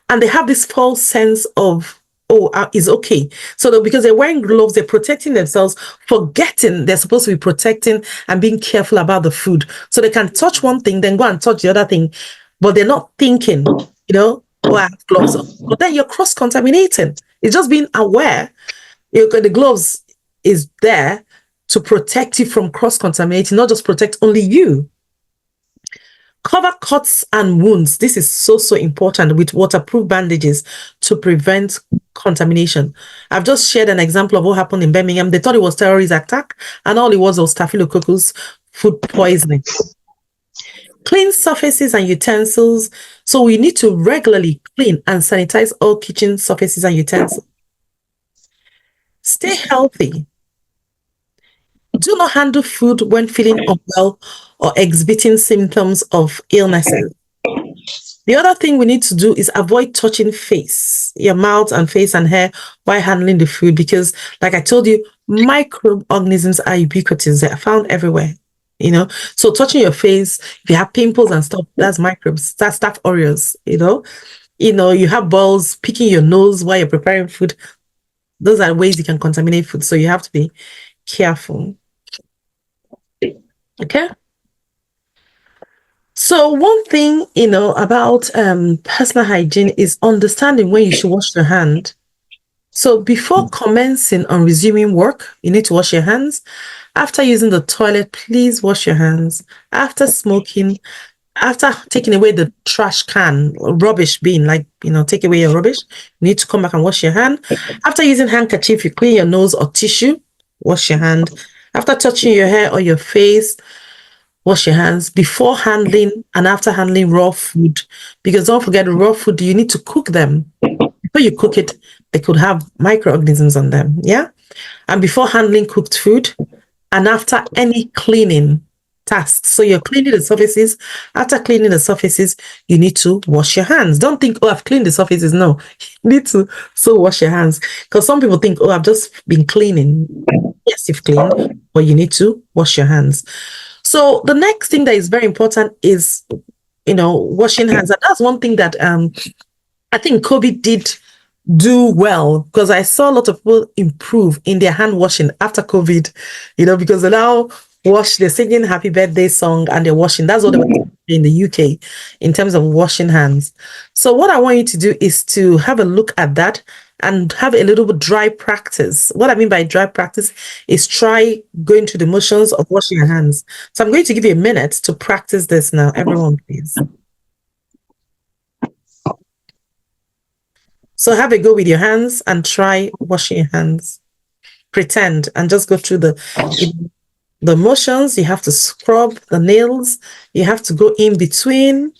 and they have this false sense of, oh, it's okay. So that because they're wearing gloves, they're protecting themselves, forgetting they're supposed to be protecting and being careful about the food. So they can touch one thing, then go and touch the other thing, but they're not thinking, oh, I have gloves on. But then you're cross-contaminating. It's just being aware. The gloves is there to protect you from cross-contaminating, not just protect only you. Cover cuts and wounds. This is so important with waterproof bandages to prevent contamination. I've just shared an example of what happened in Birmingham. They thought it was terrorist attack, and all it was staphylococcus food poisoning. Clean surfaces and utensils. So we need to regularly clean and sanitize all kitchen surfaces and utensils. Stay healthy. Do not handle food when feeling unwell or exhibiting symptoms of illnesses. The other thing we need to do is avoid touching your mouth and face and hair while handling the food because, like I told you, microorganisms are ubiquitous. They are found everywhere, So touching your face, if you have pimples and stuff, that's microbes, that's Staph aureus, you have balls picking your nose while you're preparing food. Those are ways you can contaminate food. So you have to be careful. Okay. So one thing, about personal hygiene is understanding when you should wash your hand. So before commencing on resuming work, you need to wash your hands. After using the toilet, please wash your hands. After smoking, after taking away the trash can or rubbish bin, take away your rubbish, you need to come back and wash your hand. After using handkerchief, you clean your nose or tissue, wash your hand. After touching your hair or your face, wash your hands before handling and after handling raw food. Because don't forget, raw food, you need to cook them. Before you cook it, they could have microorganisms on them. Yeah. And before handling cooked food and after any cleaning tasks. So you're cleaning the surfaces. After cleaning the surfaces, you need to wash your hands. Don't think, oh, I've cleaned the surfaces. No, you need to wash your hands. Because some people think, oh, I've just been cleaning. Yes, you've cleaned, but you need to wash your hands. So the next thing that is very important is, washing hands. And that's one thing that I think COVID did do well because I saw a lot of people improve in their hand washing after COVID, because they now they're singing happy birthday song and they're washing. That's what they were doing in the UK in terms of washing hands. So what I want you to do is to have a look at that and have a little bit dry practice. What I mean by dry practice is try going through the motions of washing your hands. So I'm going to give you a minute to practice this now. Everyone, please. So have a go with your hands and try washing your hands. Pretend and just go through the motions. You have to scrub the nails. You have to go in between,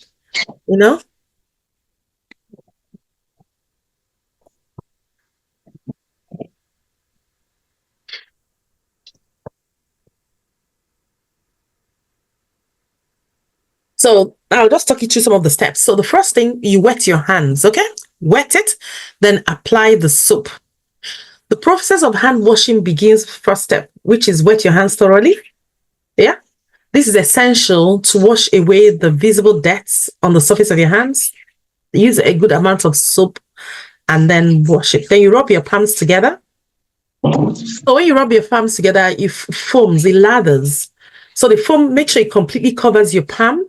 So I'll just talk you through some of the steps. So the first thing, you wet your hands, okay? Wet it, then apply the soap. The process of hand washing begins first step, which is wet your hands thoroughly. Yeah. This is essential to wash away the visible debts on the surface of your hands. Use a good amount of soap and then wash it. Then you rub your palms together. So when you rub your palms together, it foams, it lathers. So the foam, make sure it completely covers your palm.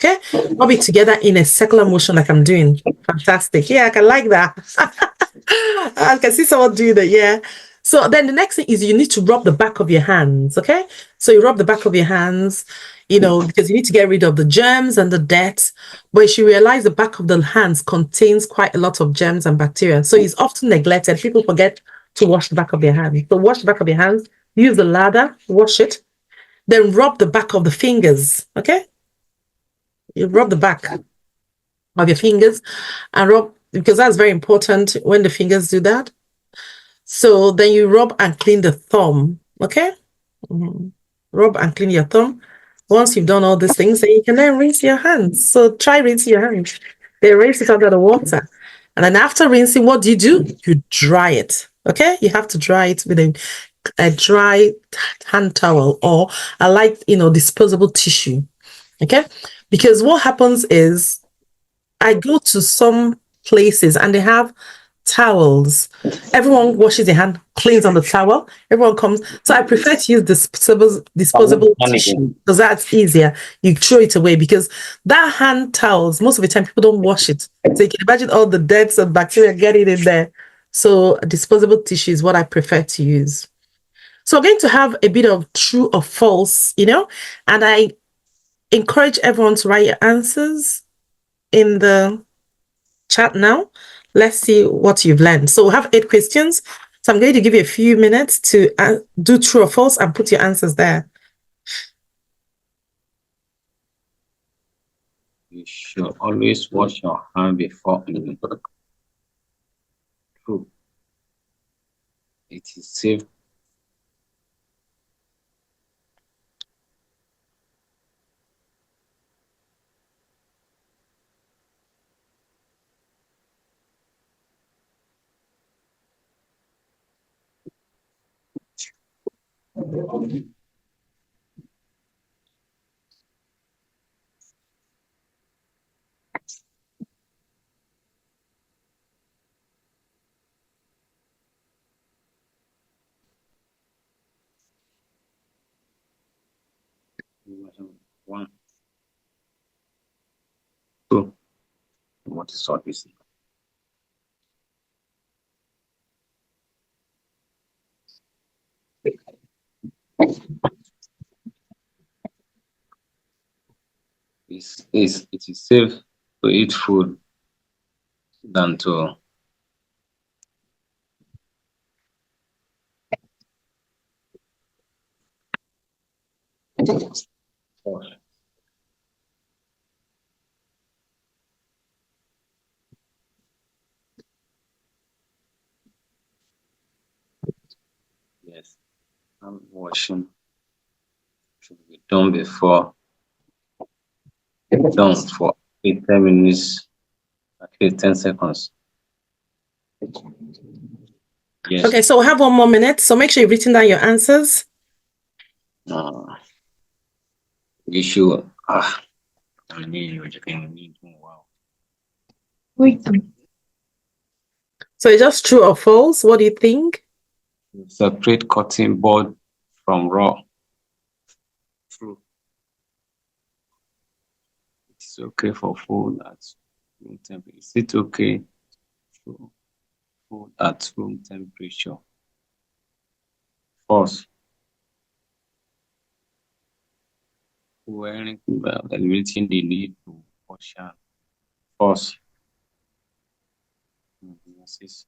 Okay, rub it together in a circular motion like I'm doing. Fantastic. Yeah, I can like that. I can see someone doing that. Yeah. So then the next thing is you need to rub the back of your hands. Okay. So you rub the back of your hands, because you need to get rid of the germs and the dirt. But you realize the back of the hands contains quite a lot of germs and bacteria. So it's often neglected. People forget to wash the back of their hands. So wash the back of your hands, use the lather, wash it, then rub the back of the fingers. Okay, you rub the back of your fingers and rub, because that's very important when the fingers do that. So then you rub and clean the thumb. Okay, rub and clean your thumb. Once you've done all these things, then you can then rinse your hands. So try rinsing your hands. They rinse it under the water. And then after rinsing, what do? You dry it. Okay? You have to dry it with a dry hand towel, or a light, disposable tissue. Okay? Because what happens is, I go to some places and they have towels. Everyone washes their hand, cleans on the towel. Everyone comes. So I prefer to use disposable tissue, because that's easier. You throw it away, because that hand towels, most of the time people don't wash it. So you can imagine all the dirt and bacteria getting in there. So disposable tissue is what I prefer to use. So we're going to have a bit of true or false, and I encourage everyone to write your answers in the chat now. Let's see what you've learned. So we have 8 questions. So I'm going to give you a few minutes to do true or false and put your answers there. You should always wash your hand before eating. True. It is safe. One, two. What is all this? It is safe to eat food than to wash. Yes, hand washing should be done before done for 10 minutes, at least 10 seconds. Yes. Okay, so we have 1 more minute. So make sure you've written down your answers. You should. I need wow. Wait. So it's just true or false? What do you think? Separate cotton board from raw. True. It's okay for food at room temperature. Is it okay for food at room temperature? False. Wearing eliminating the need to wash hands. False. Yes.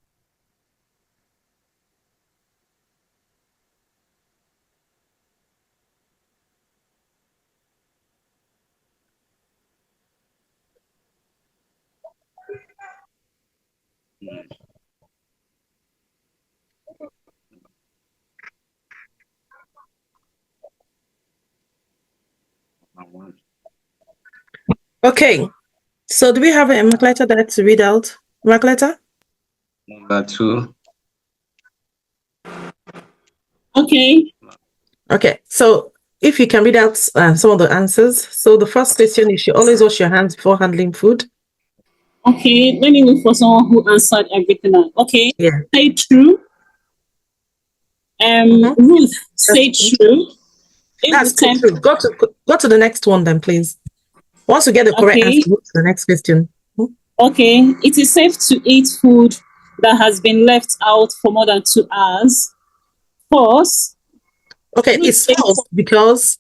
Okay. So do we have a mark letter there to read out? Mark letter? Number 2. Okay. Okay. So if you can read out some of the answers. So the first question is, you always wash your hands before handling food. Okay, let me look for someone who answered everything. Okay. Yeah. Say true. Ruth, say true. That's true. Go to the next one then, please. Once you get the correct answer, go to the next question. Okay. It is safe to eat food that has been left out for more than 2 hours. False. Okay, it's false because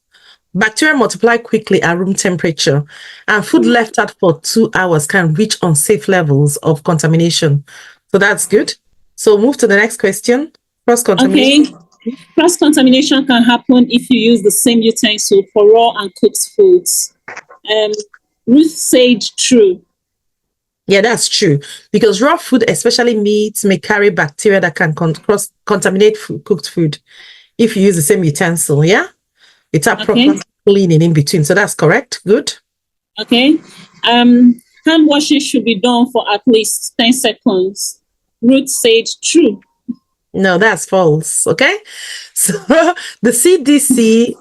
bacteria multiply quickly at room temperature, and food left out for 2 hours can reach unsafe levels of contamination. So that's good. So move to the next question. Cross contamination. Okay. Cross-contamination can happen if you use the same utensil for raw and cooked foods. Ruth said true. Yeah, that's true. Because raw food, especially meats, may carry bacteria that can cross-contaminate cooked food if you use the same utensil, yeah? Without Okay. proper cleaning in between. So that's correct. Good. Okay. Hand washing should be done for at least 10 seconds. Ruth said true. No, that's false. Okay. So the CDC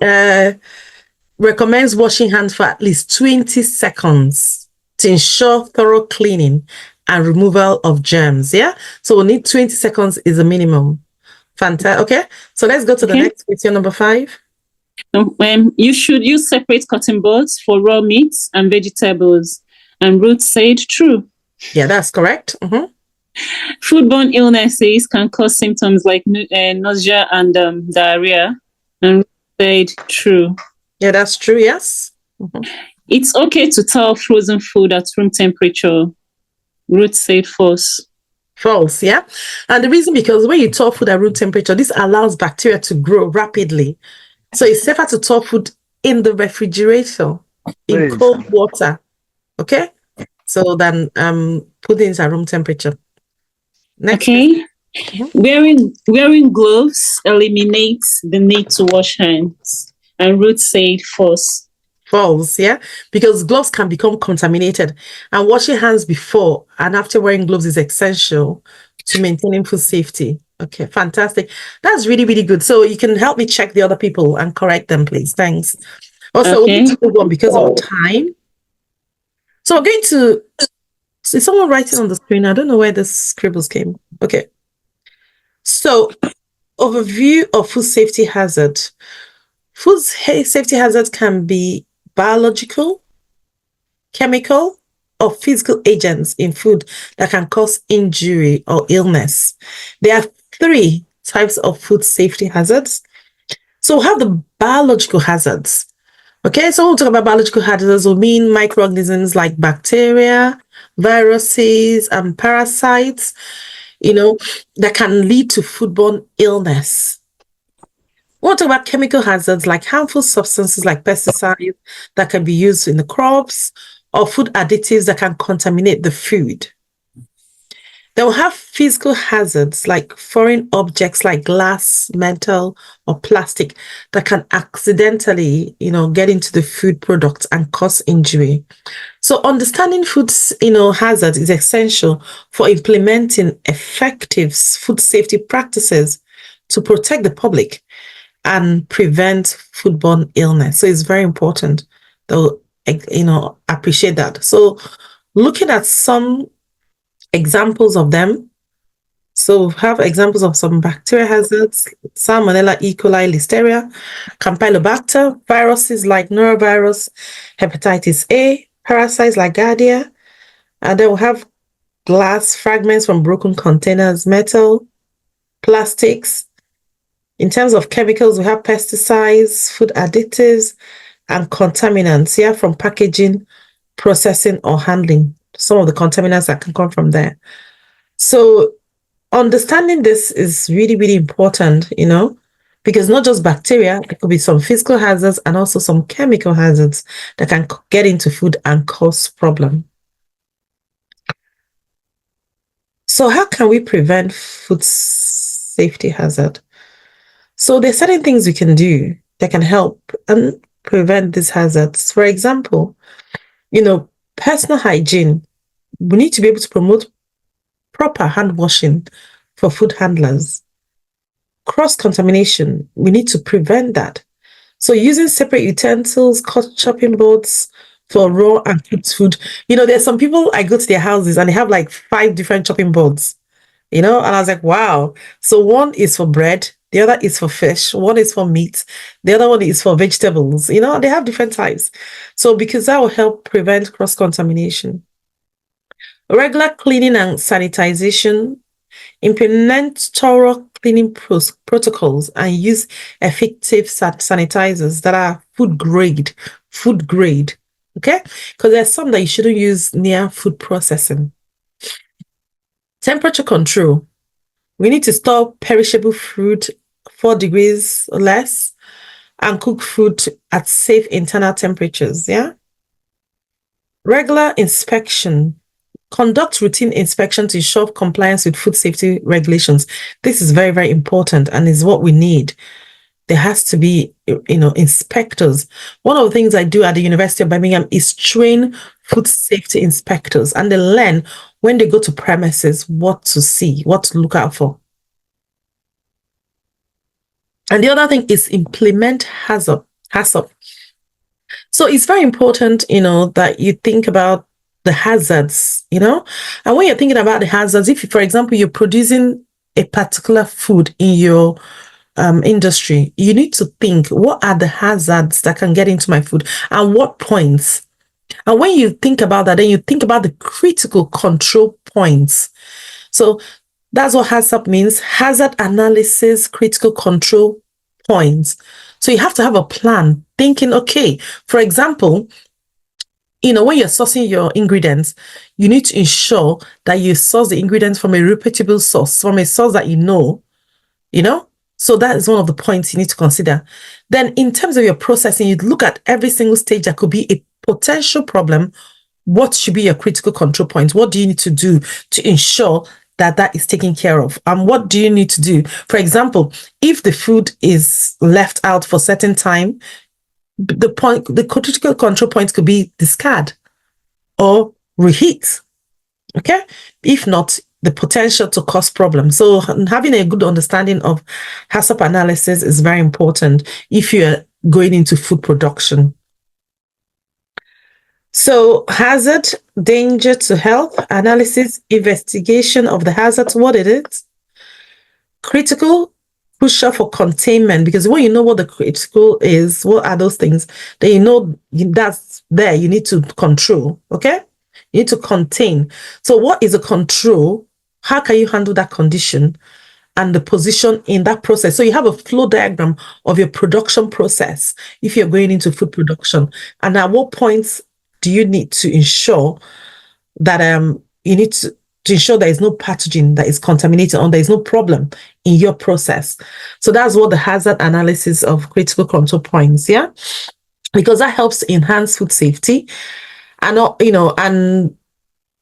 recommends washing hands for at least 20 seconds to ensure thorough cleaning and removal of germs. Yeah. So we need 20 seconds is a minimum. Fantastic. Okay. So let's go to the next question, number 5. You should use separate cotton buds for raw meats and vegetables. And Ruth said true. Yeah, that's correct. Foodborne illnesses can cause symptoms like nausea and diarrhea. And Ruth said true. Yeah, that's true. Yes. It's okay to thaw frozen food at room temperature. Ruth said false. False, yeah. And the reason, because when you thaw food at room temperature, this allows bacteria to grow rapidly. So it's safer to thaw food in the refrigerator in cold water. Okay. So than putting it at room temperature. Next. Okay. Wearing gloves eliminates the need to wash hands. And Ruth said false. False, yeah, because gloves can become contaminated, and washing hands before and after wearing gloves is essential to maintaining food safety. Okay, fantastic. That's really, really good. So you can help me check the other people and correct them, please. Thanks. Also, we'll need to move on because of time. So we're going to, is someone writing on the screen? I don't know where the scribbles came. Okay. So overview of food safety hazard. Food safety hazards can be biological, chemical, or physical agents in food that can cause injury or illness. There are 3 types of food safety hazards. So we have the biological hazards. Okay, so when we talk about biological hazards, we mean microorganisms like bacteria, viruses, and parasites, that can lead to foodborne illness. We'll talk about chemical hazards like harmful substances like pesticides that can be used in the crops or food additives that can contaminate the food. Then we'll have physical hazards like foreign objects like glass, metal, or plastic that can accidentally, get into the food products and cause injury. So understanding food, hazards is essential for implementing effective food safety practices to protect the public and prevent foodborne illness. So it's very important to, appreciate that. So looking at some examples of them. So we have examples of some bacteria hazards: Salmonella, E. coli, Listeria, Campylobacter, viruses like norovirus, hepatitis A, parasites like Giardia, and then we have glass fragments from broken containers, metal, plastics. In terms of chemicals, we have pesticides, food additives, and contaminants here from packaging, processing, or handling. Some of the contaminants that can come from there. So understanding this is really, really important, because not just bacteria, it could be some physical hazards and also some chemical hazards that can get into food and cause problem. So how can we prevent food safety hazard? So there's certain things we can do that can help and prevent these hazards. For example, personal hygiene. We need to be able to promote proper hand washing for food handlers. Cross-contamination, we need to prevent that. So using separate utensils, chopping boards for raw and cooked food. There's some people, I go to their houses and they have like 5 different chopping boards, and I was like, wow. So one is for bread, the other is for fish, one is for meat, the other one is for vegetables. They have different types. So because that will help prevent cross-contamination. Regular cleaning and sanitization. Implement thorough cleaning protocols and use effective sanitizers that are food grade. Okay? Because there's some that you shouldn't use near food processing. Temperature control. We need to store perishable food 4 degrees less, and cook food at safe internal temperatures. Yeah. Regular inspection. Conduct routine inspection to ensure compliance with food safety regulations. This is very, very important and is what we need. There has to be, inspectors. One of the things I do at the University of Birmingham is train food safety inspectors, and they learn when they go to premises what to see, what to look out for. And the other thing is implement HACCP. So it's very important, that you think about the hazards, and when you're thinking about the hazards, if, for example, you're producing a particular food in your industry, you need to think, what are the hazards that can get into my food and what points? And when you think about that, then you think about the critical control points. So that's what HACCP means, hazard analysis, critical control points. So you have to have a plan, thinking, okay, for example, when you're sourcing your ingredients, you need to ensure that you source the ingredients from a reputable source, from a source that you know. So that is one of the points you need to consider. Then in terms of your processing, you look at every single stage that could be a potential problem. What should be your critical control points? What do you need to do to ensure that that is taken care of? And what do you need to do? For example, if the food is left out for a certain time, the critical control points could be discard or reheat. Okay? If not, the potential to cause problems. So having a good understanding of HACCP analysis is very important if you're going into food production. So hazard, danger to health, analysis, investigation of the hazard, what it is. Critical, crucial for containment, because when you know what the critical is, what are those things, then that's there, you need to control, okay? You need to contain. So what is a control? How can you handle that condition and the position in that process? So you have a flow diagram of your production process if you're going into food production. And at what points do you need to ensure that you need to ensure there is no pathogen that is contaminated or there is no problem in your process? So that's what the hazard analysis of critical control points, yeah? Because that helps to enhance food safety. And, and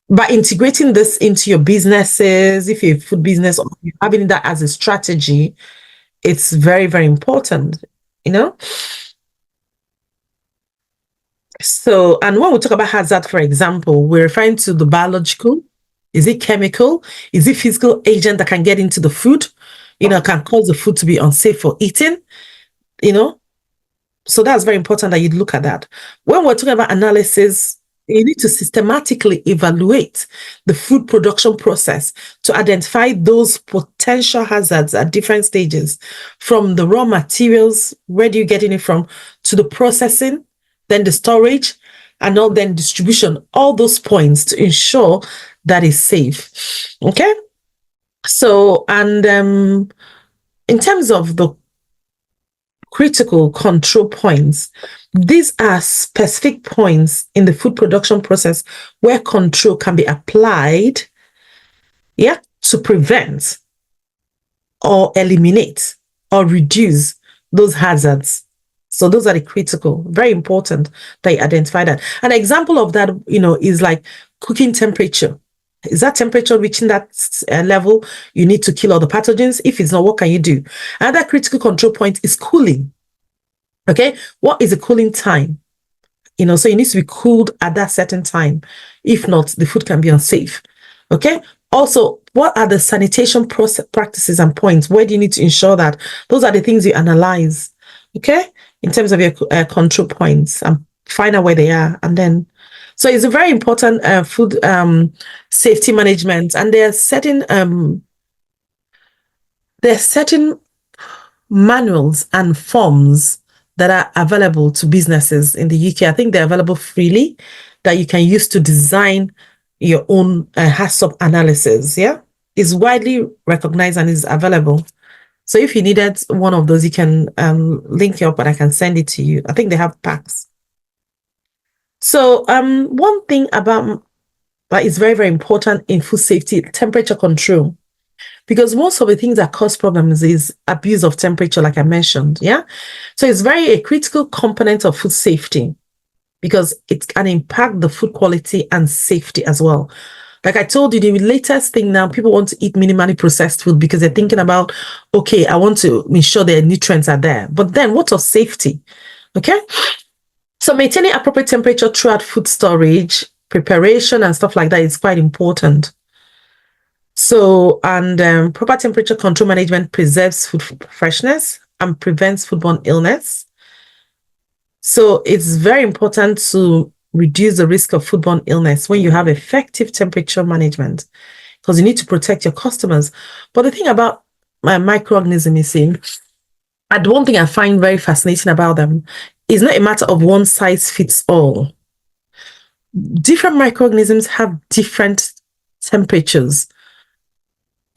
by integrating this into your businesses, if you're a food business or you're having that as a strategy, it's very, very important, So, and when we talk about hazard, for example, we're referring to the biological. Is it chemical? Is it physical agent that can get into the food, can cause the food to be unsafe for eating, So that's very important that you look at that. When we're talking about analysis, you need to systematically evaluate the food production process to identify those potential hazards at different stages, from the raw materials, where do you get it from, to the processing, then the storage, and then distribution, all those points to ensure that is safe. Okay? So, and in terms of the critical control points, these are specific points in the food production process where control can be applied, to prevent or eliminate or reduce those hazards. So those are the critical, very important that you identify that. An example of that, is like cooking temperature. Is that temperature reaching that level? You need to kill all the pathogens. If it's not, what can you do? Another critical control point is cooling. Okay, what is the cooling time? So it needs to be cooled at that certain time. If not, the food can be unsafe. Okay. Also, what are the sanitation practices and points? Where do you need to ensure that? Those are the things you analyze. Okay, in terms of your control points, and find out where they are, and then. So it's a very important food safety management, and there are certain manuals and forms that are available to businesses in the UK. I think they're available freely that you can use to design your own HACCP analysis. Yeah, it's widely recognized and is available. So if you needed one of those, you can link it up and I can send it to you. I think they have packs. So one thing about that is very, very important in food safety, temperature control. because most of the things that cause problems is abuse of temperature, like I mentioned. Yeah. So it's very a critical component of food safety because it can impact the food quality and safety as well. Like I told you, the latest thing now, people want to eat minimally processed food because they're thinking about, okay, I want to ensure their nutrients are there. But then what of safety? Okay. So maintaining appropriate temperature throughout food storage, preparation, and stuff like that is quite important. So, and proper temperature control management preserves food freshness and prevents foodborne illness. So it's very important to reduce the risk of foodborne illness when you have effective temperature management, because you need to protect your customers. But the thing about microorganisms is, and one thing I find very fascinating about them is not a matter of one size fits all. Different microorganisms have different temperatures.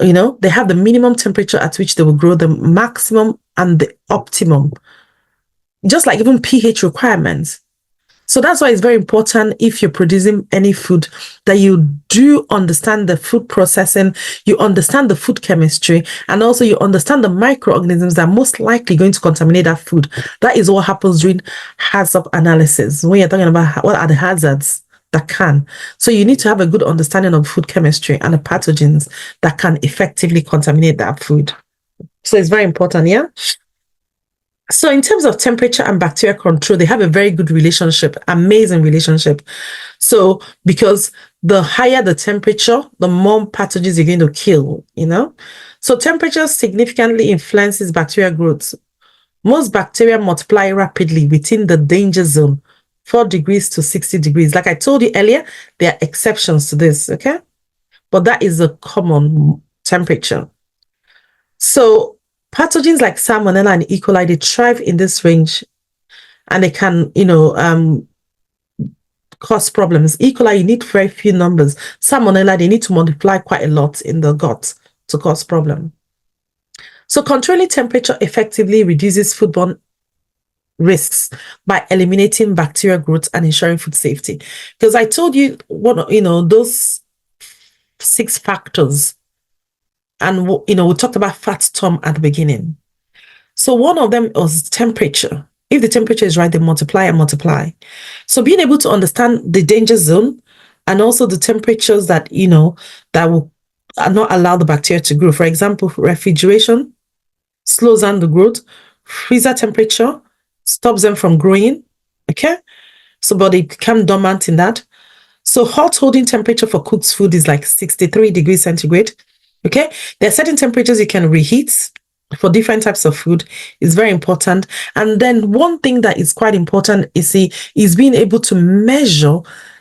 You know, they have the minimum temperature at which they will grow, the maximum and the optimum, just like even pH requirements. So that's why it's very important if you're producing any food that you do understand the food processing, you understand the food chemistry, and also you understand the microorganisms that are most likely going to contaminate that food. That is what happens during hazard analysis when you're talking about what are the hazards that can. So you need to have a good understanding of food chemistry and the pathogens that can effectively contaminate that food. So it's very important, yeah? So in terms of temperature and bacteria control, they have a very good relationship, amazing relationship. So because the higher the temperature, the more pathogens you're going to kill, you know? So temperature significantly influences bacterial growth. Most bacteria multiply rapidly within the danger zone, 4 degrees to 60 degrees. Like I told you earlier, there are exceptions to this, okay? But that is the common temperature. So pathogens like Salmonella and E. coli, they thrive in this range and they can, cause problems. E. coli, you need very few numbers. Salmonella, they need to multiply quite a lot in the gut to cause problem. So controlling temperature effectively reduces foodborne risks by eliminating bacterial growth and ensuring food safety. Because I told you, those 6 factors, and we talked about fat storm at the beginning. So one of them was temperature. If the temperature is right, they multiply and multiply. So being able to understand the danger zone and also the temperatures that, that will not allow the bacteria to grow. For example, refrigeration slows down the growth. Freezer temperature stops them from growing. Okay? So, but they become dormant in that. So hot holding temperature for cooked food is like 63 degrees centigrade. Okay? There are certain temperatures you can reheat for different types of food. Is very important. And then one thing that is quite important is being able to measure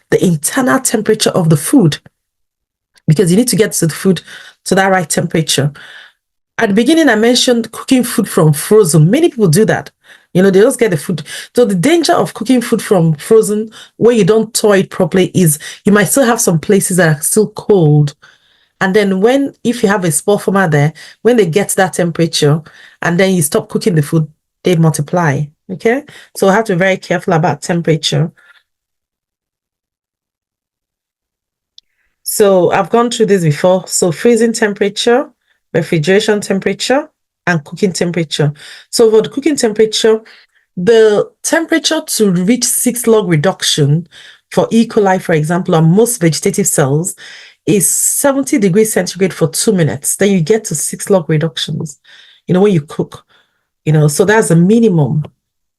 the internal temperature of the food, because you need to get to the food to that right temperature. At the beginning, I mentioned cooking food from frozen. Many people do that. They just get the food. So the danger of cooking food from frozen where you don't thaw it properly is you might still have some places that are still cold. And then if you have a spore former there, when they get that temperature and then you stop cooking the food, they multiply. Okay? So we have to be very careful about temperature. So I've gone through this before. So freezing temperature, refrigeration temperature, and cooking temperature. So for the cooking temperature, the temperature to reach 6 log reduction for E. coli, for example, on most vegetative cells is 70 degrees centigrade for 2 minutes. Then you get to 6 log reductions, when you cook, so that's a minimum.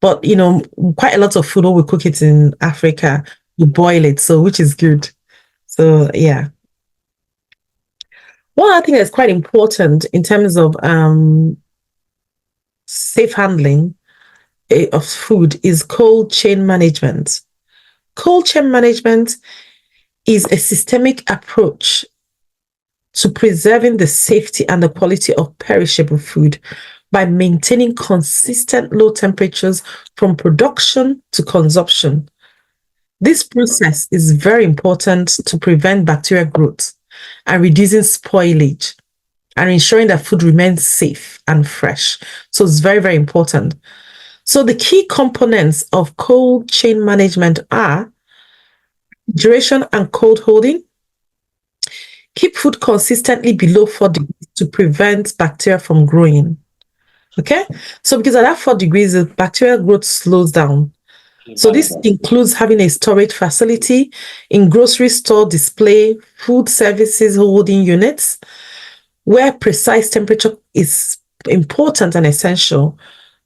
But, quite a lot of food, when we cook it in Africa, you boil it, so which is good. So, yeah. One other thing that's quite important in terms of safe handling of food is cold chain management. Cold chain management is a systemic approach to preserving the safety and the quality of perishable food by maintaining consistent low temperatures from production to consumption. This process is very important to prevent bacterial growth and reducing spoilage and ensuring that food remains safe and fresh. So it's very, very important. So the key components of cold chain management are duration and cold holding. Keep food consistently below 4 degrees to prevent bacteria from growing. Okay? So because at that 4 degrees, the bacterial growth slows down. So this includes having a storage facility in grocery store, display, food services holding units, where precise temperature is important and essential.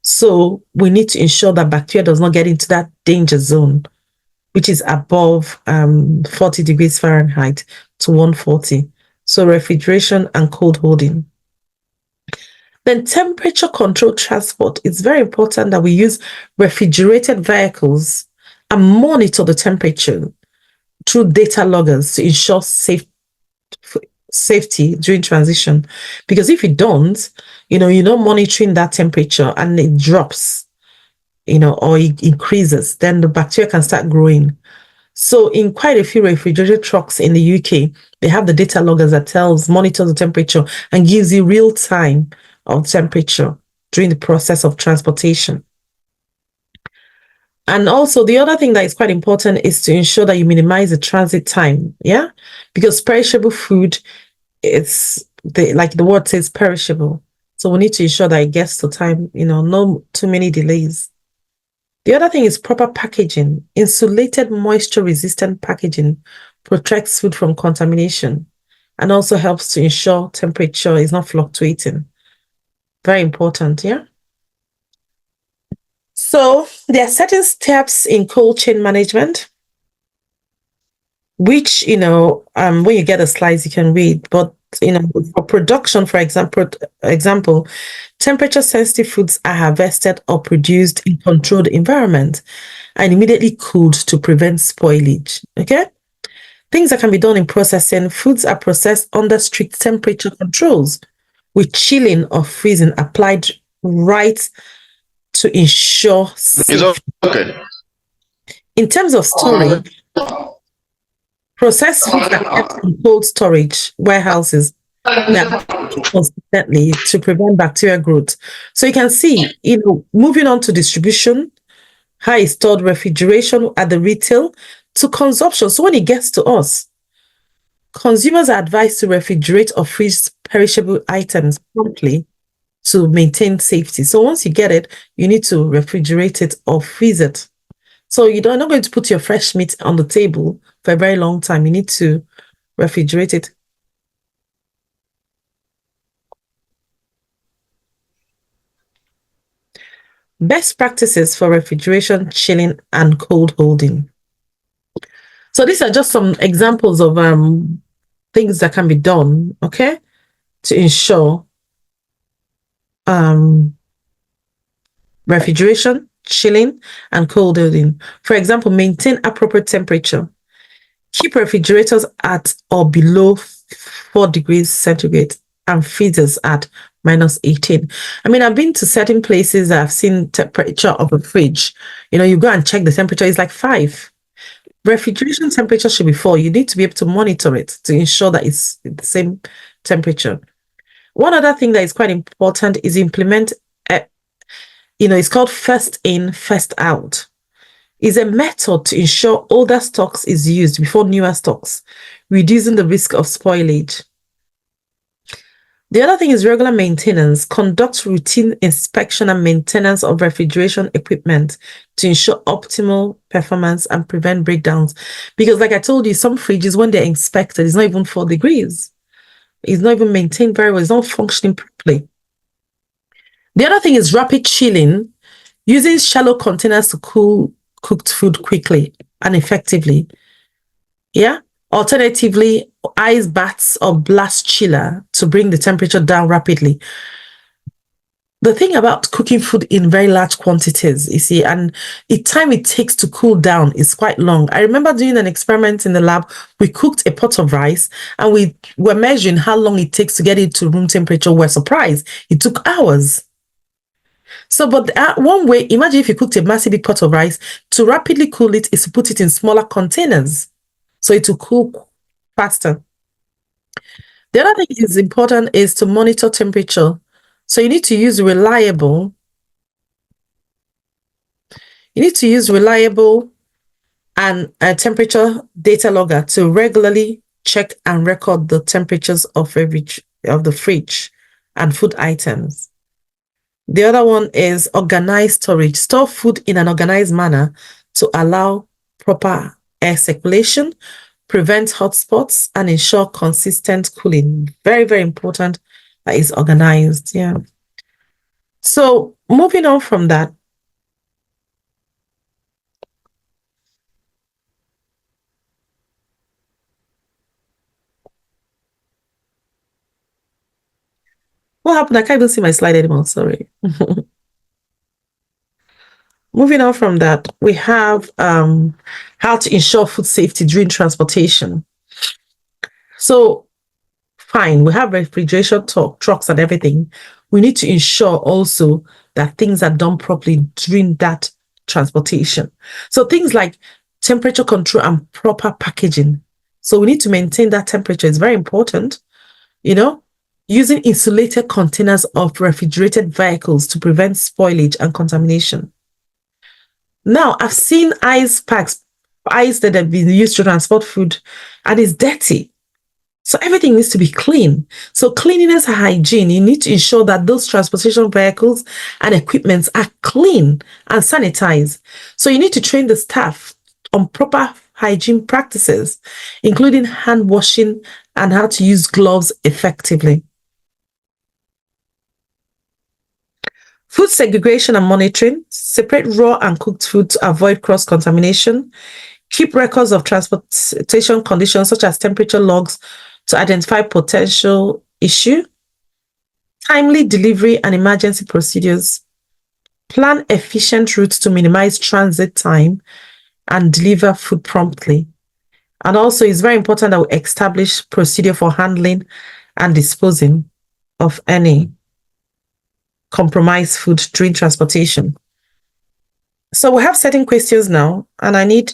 So we need to ensure that bacteria does not get into that danger zone, which is above 40 degrees Fahrenheit to 140. So refrigeration and cold holding. Then temperature control transport. It's very important that we use refrigerated vehicles and monitor the temperature through data loggers to ensure safety during transition. Because if you don't, you're not monitoring that temperature and it drops, or it increases, then the bacteria can start growing. So in quite a few refrigerated trucks in the UK, they have the data loggers that monitors the temperature and gives you real time of temperature during the process of transportation. And also the other thing that is quite important is to ensure that you minimize the transit time. Yeah. Because perishable food, like the word says, perishable. So we need to ensure that it gets to time, no too many delays. The other thing is proper packaging. Insulated, moisture-resistant packaging protects food from contamination and also helps to ensure temperature is not fluctuating. Very important, yeah? So there are certain steps in cold chain management, which, when you get the slides, you can read. But, for production, for example, temperature-sensitive foods are harvested or produced in controlled environment and immediately cooled to prevent spoilage. Okay? Things that can be done in processing. Foods are processed under strict temperature controls with chilling or freezing applied right to ensure safety. Okay. In terms of storage, processed foods are kept in cold storage warehouses consistently to prevent bacterial growth. So you can see, moving on to distribution, high stored refrigeration at the retail to consumption. So when it gets to us, consumers are advised to refrigerate or freeze perishable items promptly to maintain safety. So once you get it, you need to refrigerate it or freeze it. So you're not going to put your fresh meat on the table for a very long time. You need to refrigerate it. Best practices for refrigeration, chilling, and cold holding. So these are just some examples of things that can be done, okay, to ensure refrigeration, chilling, and cold holding. For example, maintain appropriate temperature. Keep refrigerators at or below 4 degrees centigrade and freezers at -18. I mean, I've been to certain places that I've seen temperature of a fridge. You go and check the temperature, it's like 5. Refrigeration temperature should be 4. You need to be able to monitor it to ensure that it's the same temperature. One other thing that is quite important is implement, it's called first in, first out. Is a method to ensure older stocks is used before newer stocks, reducing the risk of spoilage. The other thing is regular maintenance. Conduct routine inspection and maintenance of refrigeration equipment to ensure optimal performance and prevent breakdowns. Because like I told you, some fridges, when they're inspected, it's not even 4 degrees. It's not even maintained very well. It's not functioning properly. The other thing is rapid chilling, using shallow containers to cool cooked food quickly and effectively. Yeah. Alternatively, ice baths or blast chiller to bring the temperature down rapidly. The thing about cooking food in very large quantities, you see, and the time it takes to cool down is quite long. I remember doing an experiment in the lab. We cooked a pot of rice and we were measuring how long it takes to get it to room temperature. We're surprised. It took hours. So, but one way, imagine if you cooked a massive big pot of rice, to rapidly cool it is to put it in smaller containers. So it will cool faster. The other thing is important is to monitor temperature. So you need to use reliable and temperature data logger to regularly check and record the temperatures of the fridge and food items. The other one is organized storage. Store food in an organized manner to allow proper air circulation, prevent hotspots, and ensure consistent cooling. Very, very important that is organized. Yeah. So moving on from that. What happened? I can't even see my slide anymore. Sorry. Moving on from that, we have how to ensure food safety during transportation. So, fine, we have refrigeration trucks and everything. We need to ensure also that things are done properly during that transportation. So things like temperature control and proper packaging. So we need to maintain that temperature. It's very important, using insulated containers of refrigerated vehicles to prevent spoilage and contamination. Now, I've seen ice packs, ice that have been used to transport food, and it's dirty. So everything needs to be clean. So cleanliness and hygiene, you need to ensure that those transportation vehicles and equipments are clean and sanitized. So you need to train the staff on proper hygiene practices, including hand washing and how to use gloves effectively. Food segregation and monitoring. Separate raw and cooked food to avoid cross-contamination. Keep records of transportation conditions such as temperature logs to identify potential issue. Timely delivery and emergency procedures. Plan efficient routes to minimize transit time and deliver food promptly. And also, it's very important that we establish procedure for handling and disposing of any compromised food during transportation. So we have certain questions now, and I need,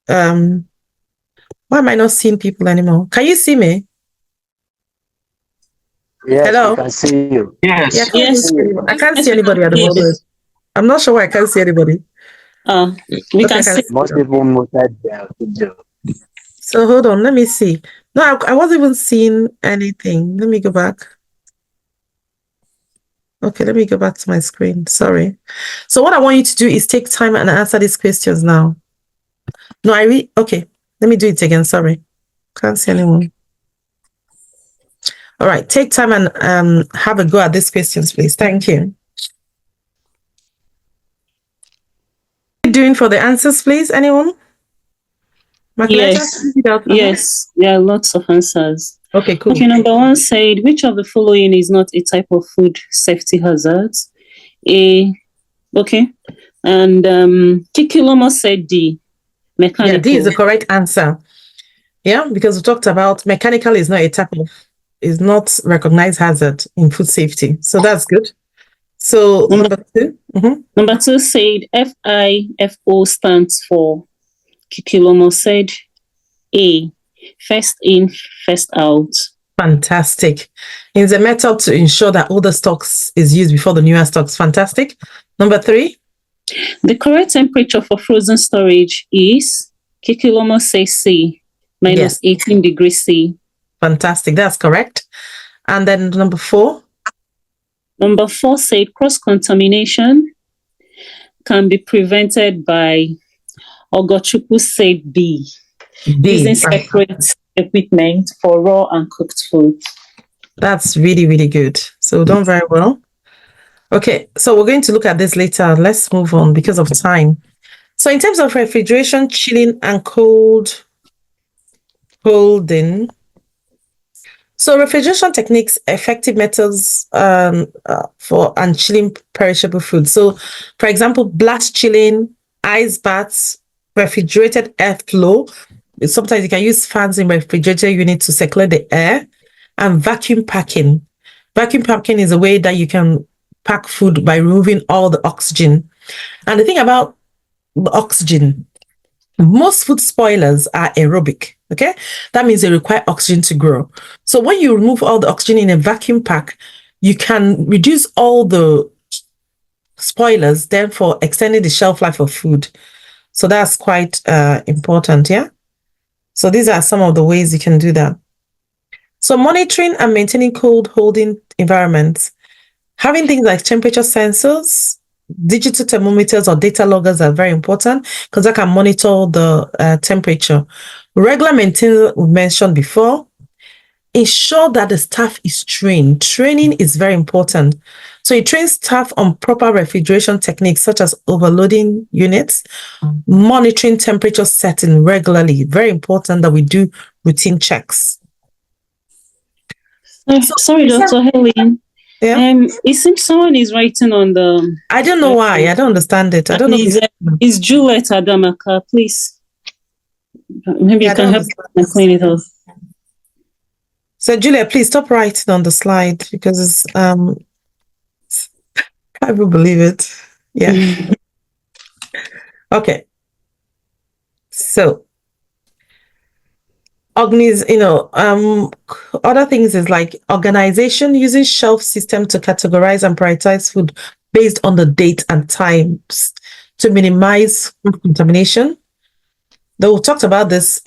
why am I not seeing people anymore? Can you see me? Yes, Hello? we can see you. Yes. Yeah, Yes. I can't see anybody at the moment. I'm not sure why I can't see anybody. We can see. Most people muted their video. So hold on, let me see. No, I wasn't even seeing anything. Let me go back. Okay, let me go back to my screen. Sorry. So what I want you to do is take time and answer these questions now. No, okay. Let me do it again. Sorry. Can't see anyone. All right, take time and have a go at these questions, please. Thank you. What are you doing for the answers, please? Anyone? Yes. Yes, there are lots of answers. Okay, cool. Okay, number one said, which of the following is not a type of food safety hazard? Okay. And Kikilomo said D, mechanical. Yeah, D is the correct answer. Yeah, because we talked about mechanical is not recognized hazard in food safety. So that's good. So number two. Number two said FIFO stands for, Kikilomo said A, first in, first out. Fantastic. It's a method to ensure that older stocks is used before the newer stocks. Fantastic. Number three. The correct temperature for frozen storage is, Kikilomo says C, minus 18 degrees C. Fantastic. That's correct. And then number four. Number four said cross-contamination can be prevented by, Ogochukwu said B, using separate equipment for raw and cooked food. That's really, really good. So done very well. Okay, so we're going to look at this later. Let's move on because of time. So in terms of refrigeration, chilling, and holding. So refrigeration techniques, effective methods for and chilling perishable food. So, for example, blast chilling, ice baths, refrigerated airflow. Sometimes you can use fans in refrigerator unit to circulate the air, and vacuum packing. Vacuum packing is a way that you can pack food by removing all the oxygen. And the thing about the oxygen, most food spoilers are aerobic. Okay, that means they require oxygen to grow. So when you remove all the oxygen in a vacuum pack, you can reduce all the spoilers, therefore extending the shelf life of food. So that's quite important, yeah? So these are some of the ways you can do that. So monitoring and maintaining cold holding environments. Having things like temperature sensors, digital thermometers or data loggers are very important because I can monitor the temperature. Regular maintenance we mentioned before. Ensure that the staff is trained. Training is very important. So you train staff on proper refrigeration techniques such as overloading units, monitoring temperature setting regularly. Very important that we do routine checks. Sorry, Dr. Helen. Yeah. It seems someone is writing on the. I don't know why. I don't understand it. I don't know. It's Juliet Adamaka. Please, maybe you can help me clean it off. So Julia, please stop writing on the slide because it's I will believe it. Yeah. Okay. So other things is like organization using shelf system to categorize and prioritize food based on the date and times to minimize food contamination. Though we talked about this,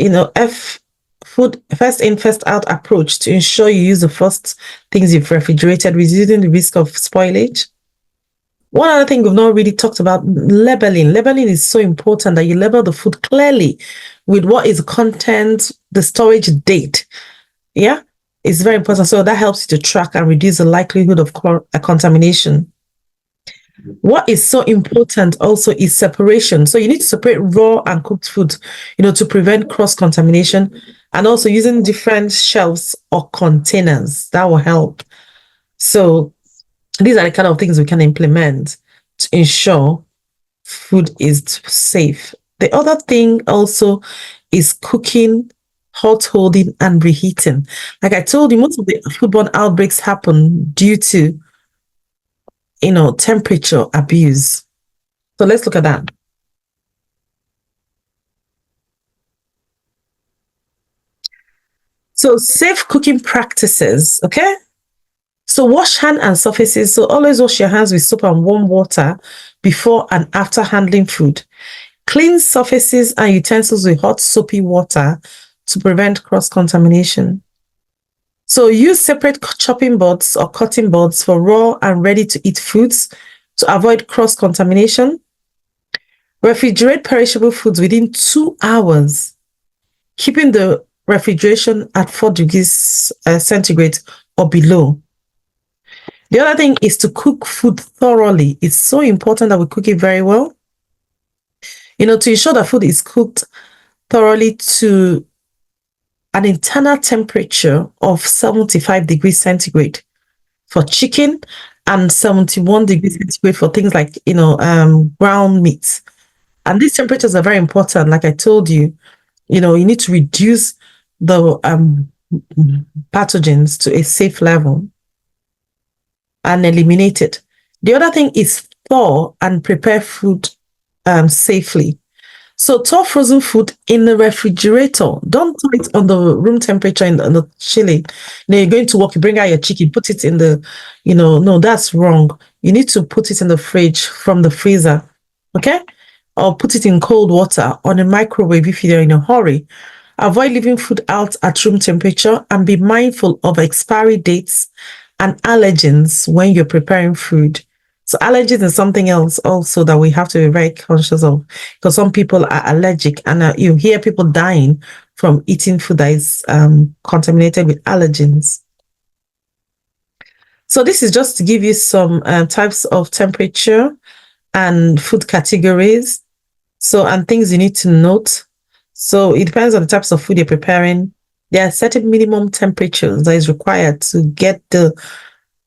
food first in, first out approach to ensure you use the first things you've refrigerated, reducing the risk of spoilage. One other thing we've not really talked about, labeling. Labeling is so important that you label the food clearly with what is content, the storage date. Yeah, it's very important. So that helps you to track and reduce the likelihood of contamination. What is so important also is separation. So you need to separate raw and cooked food, to prevent cross-contamination, and also using different shelves or containers. That will help. So these are the kind of things we can implement to ensure food is safe. The other thing also is cooking, hot holding, and reheating. Like I told you, most of the foodborne outbreaks happen due to temperature abuse. So let's look at that. So safe cooking practices, okay? So wash hand and surfaces. So always wash your hands with soap and warm water before and after handling food. Clean surfaces and utensils with hot soapy water to prevent cross-contamination. So use separate chopping boards or cutting boards for raw and ready-to-eat foods to avoid cross-contamination. Refrigerate perishable foods within 2 hours, keeping the refrigeration at 4 degrees centigrade or below. The other thing is to cook food thoroughly. It's so important that we cook it very well. To ensure that food is cooked thoroughly to an internal temperature of 75 degrees centigrade for chicken and 71 degrees centigrade for things like, ground meats. And these temperatures are very important. Like I told you, you need to reduce the pathogens to a safe level and eliminate it. The other thing is thaw and prepare food safely. So thaw frozen food in the refrigerator. Don't thaw it on the room temperature in the chilling. You're going to work, you bring out your chicken, put it in the, no, that's wrong. You need to put it in the fridge from the freezer, okay? Or put it in cold water on a microwave if you're in a hurry. Avoid leaving food out at room temperature and be mindful of expiry dates and allergens when you're preparing food. So allergies is something else also that we have to be very conscious of because some people are allergic and you hear people dying from eating food that is contaminated with allergens. So this is just to give you some types of temperature and food categories. So, and things you need to note. So it depends on the types of food you're preparing. There are certain minimum temperatures that is required to get the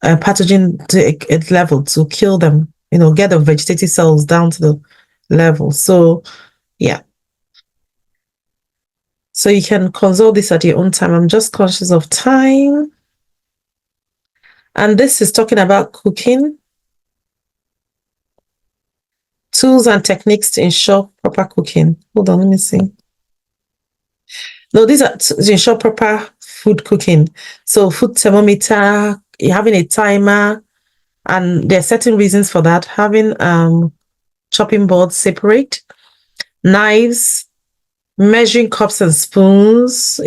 pathogen to a level to kill them, get the vegetative cells down to the level. So, yeah. So you can consult this at your own time. I'm just conscious of time. And this is talking about cooking. Tools and techniques to ensure proper cooking. Hold on, let me see. No, these are to ensure proper food cooking. So food thermometer, having a timer, and there are certain reasons for that. Having chopping boards separate, knives, measuring cups and spoons,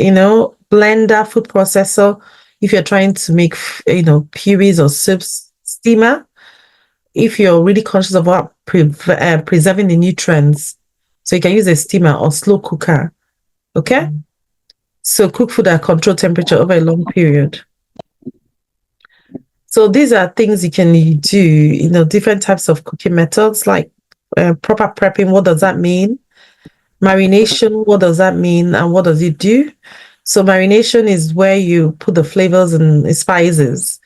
blender, food processor, if you're trying to make, purees or soups, steamer, if you're really conscious about preserving the nutrients. So you can use a steamer or slow cooker. Okay? So cook food at controlled temperature over a long period. So these are things you can do, different types of cooking methods like proper prepping. What does that mean? Marination, what does that mean and what does it do? So marination is where you put the flavors and spices,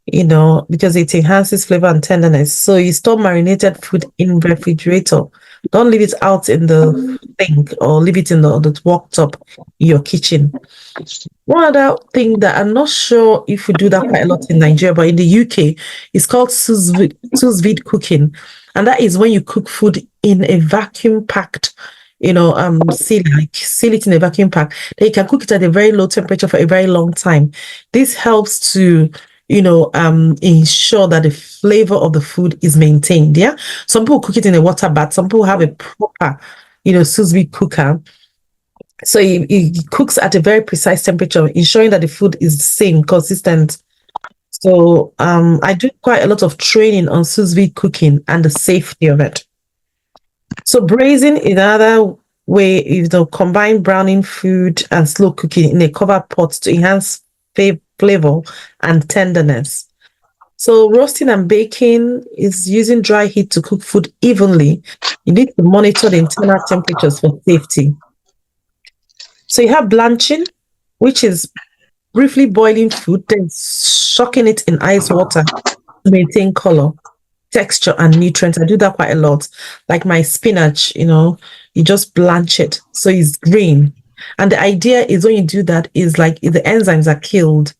because it enhances flavor and tenderness. So you store marinated food in refrigerator. Don't leave it out in the sink or leave it in the worktop in your kitchen. One other thing that I'm not sure if we do that quite a lot in Nigeria, but in the UK, it's called sous vide cooking. And that is when you cook food in a vacuum packed, seal it in a vacuum pack. Then you can cook it at a very low temperature for a very long time. This helps to, ensure that the flavor of the food is maintained. Yeah. Some people cook it in a water bath. Some people have a proper, sous vide cooker. So it cooks at a very precise temperature, ensuring that the food is the same, consistent. So I do quite a lot of training on sous vide cooking and the safety of it. So braising is another way, combine browning food and slow cooking in a covered pot to enhance flavor and tenderness. So roasting and baking is using dry heat to cook food evenly. You need to monitor the internal temperatures for safety. So you have blanching, which is briefly boiling food, then soaking it in ice water to maintain color, texture, and nutrients. I do that quite a lot. Like my spinach, you just blanch it so it's green. And the idea is when you do that is like the enzymes are killed.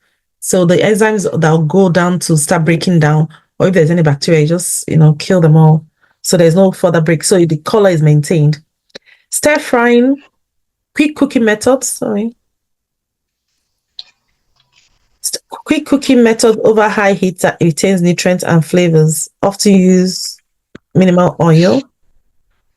So the enzymes that will go down to start breaking down, or if there's any bacteria, you just, kill them all. So there's no further break. So the color is maintained. Stir frying, quick cooking methods, quick cooking method over high heat that retains nutrients and flavors. Often use minimal oil.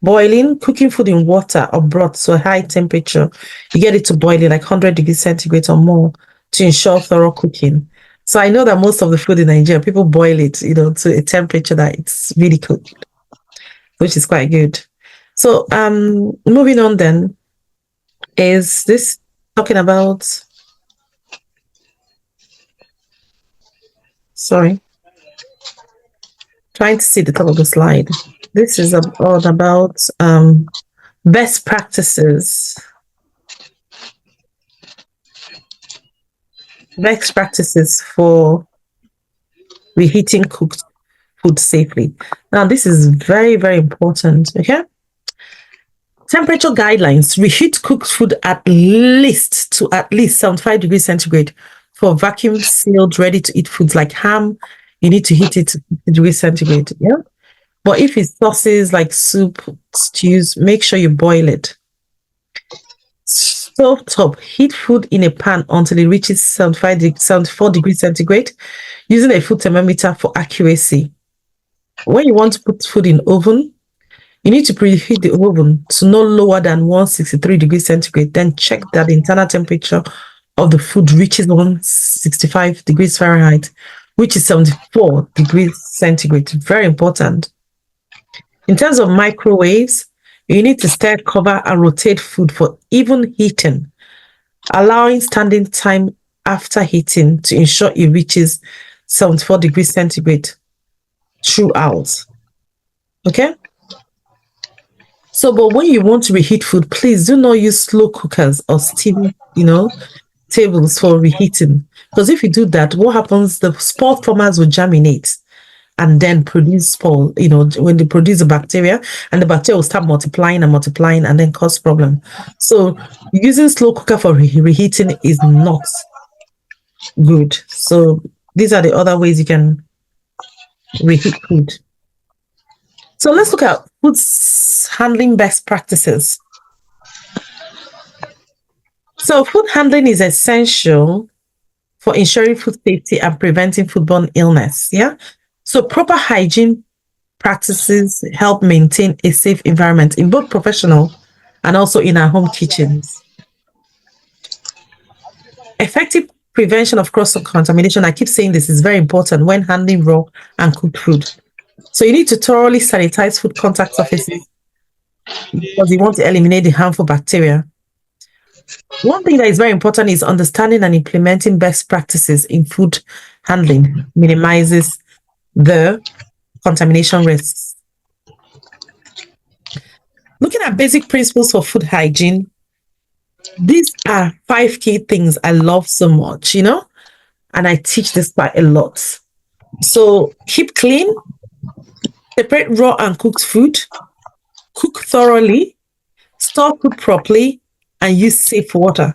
Boiling, cooking food in water or broth, so high temperature. You get it to boiling like 100 degrees centigrade or more to ensure thorough cooking. So I know that most of the food in Nigeria, people boil it, to a temperature that it's really cooked, which is quite good. So moving on then, is this talking about, trying to see the top of the slide. This is all about best practices. Best practices for reheating cooked food safely. Now, this is very, very important, okay? Temperature guidelines. Reheat cooked food at least 75 degrees centigrade for vacuum sealed, ready to eat foods like ham. You need to heat it to 50 degrees centigrade. Yeah. But if it's sauces like soup, stews, make sure you boil it. Stove top. Heat food in a pan until it reaches 74 degrees centigrade using a food thermometer for accuracy. When you want to put food in oven, you need to preheat the oven to no lower than 163 degrees centigrade. Then check that the internal temperature of the food reaches 165 degrees Fahrenheit, which is 74 degrees centigrade. Very important. In terms of microwaves, you need to stir, cover, and rotate food for even heating, allowing standing time after heating to ensure it reaches 74 degrees centigrade throughout. Okay? So, but when you want to reheat food, please do not use slow cookers or steam, tables for reheating. Because if you do that, what happens? The spore formers will germinate and then produce spore, when they produce the bacteria, and the bacteria will start multiplying and then cause problem. So using slow cooker for reheating is not good. So these are the other ways you can reheat food. So let's look at food handling best practices. So food handling is essential for ensuring food safety and preventing foodborne illness. Yeah. So proper hygiene practices help maintain a safe environment in both professional and also in our home kitchens. Effective prevention of cross-contamination, I keep saying this, is very important when handling raw and cooked food. So you need to thoroughly sanitize food contact surfaces because you want to eliminate the harmful bacteria. One thing that is very important is understanding and implementing best practices in food handling minimizes the contamination risks. Looking at basic principles for food hygiene, these are 5 key things I love so much, and I teach this quite a lot. So keep clean, separate raw and cooked food, cook thoroughly, store food properly, and use safe water.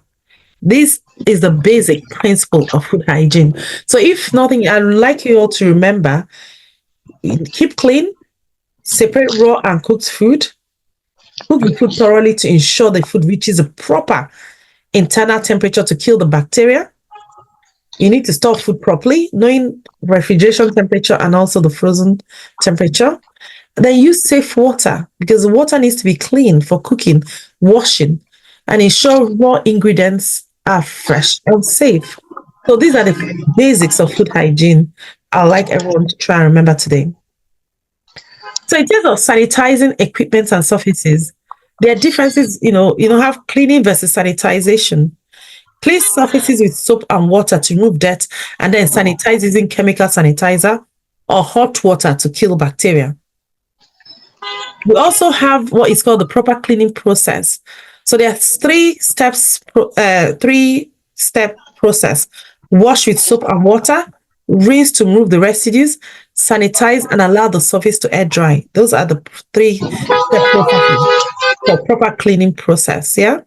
This is the basic principle of food hygiene. So if nothing, I'd like you all to remember, keep clean, separate raw and cooked food, cook the food thoroughly to ensure the food reaches a proper internal temperature to kill the bacteria. You need to store food properly, knowing refrigeration temperature and also the frozen temperature. Then use safe water because the water needs to be clean for cooking, washing, and ensure raw ingredients are fresh and safe. So these are the basics of food hygiene I'd like everyone to try and remember today. So in terms of sanitizing equipment and surfaces, there are differences, have cleaning versus sanitization. Clean surfaces with soap and water to remove dirt, and then sanitize using chemical sanitizer or hot water to kill bacteria. We also have what is called the proper cleaning process. So there are 3-step process. Wash with soap and water, rinse to remove the residues, sanitize and allow the surface to air dry. Those are the 3-step processes for proper cleaning process, yeah?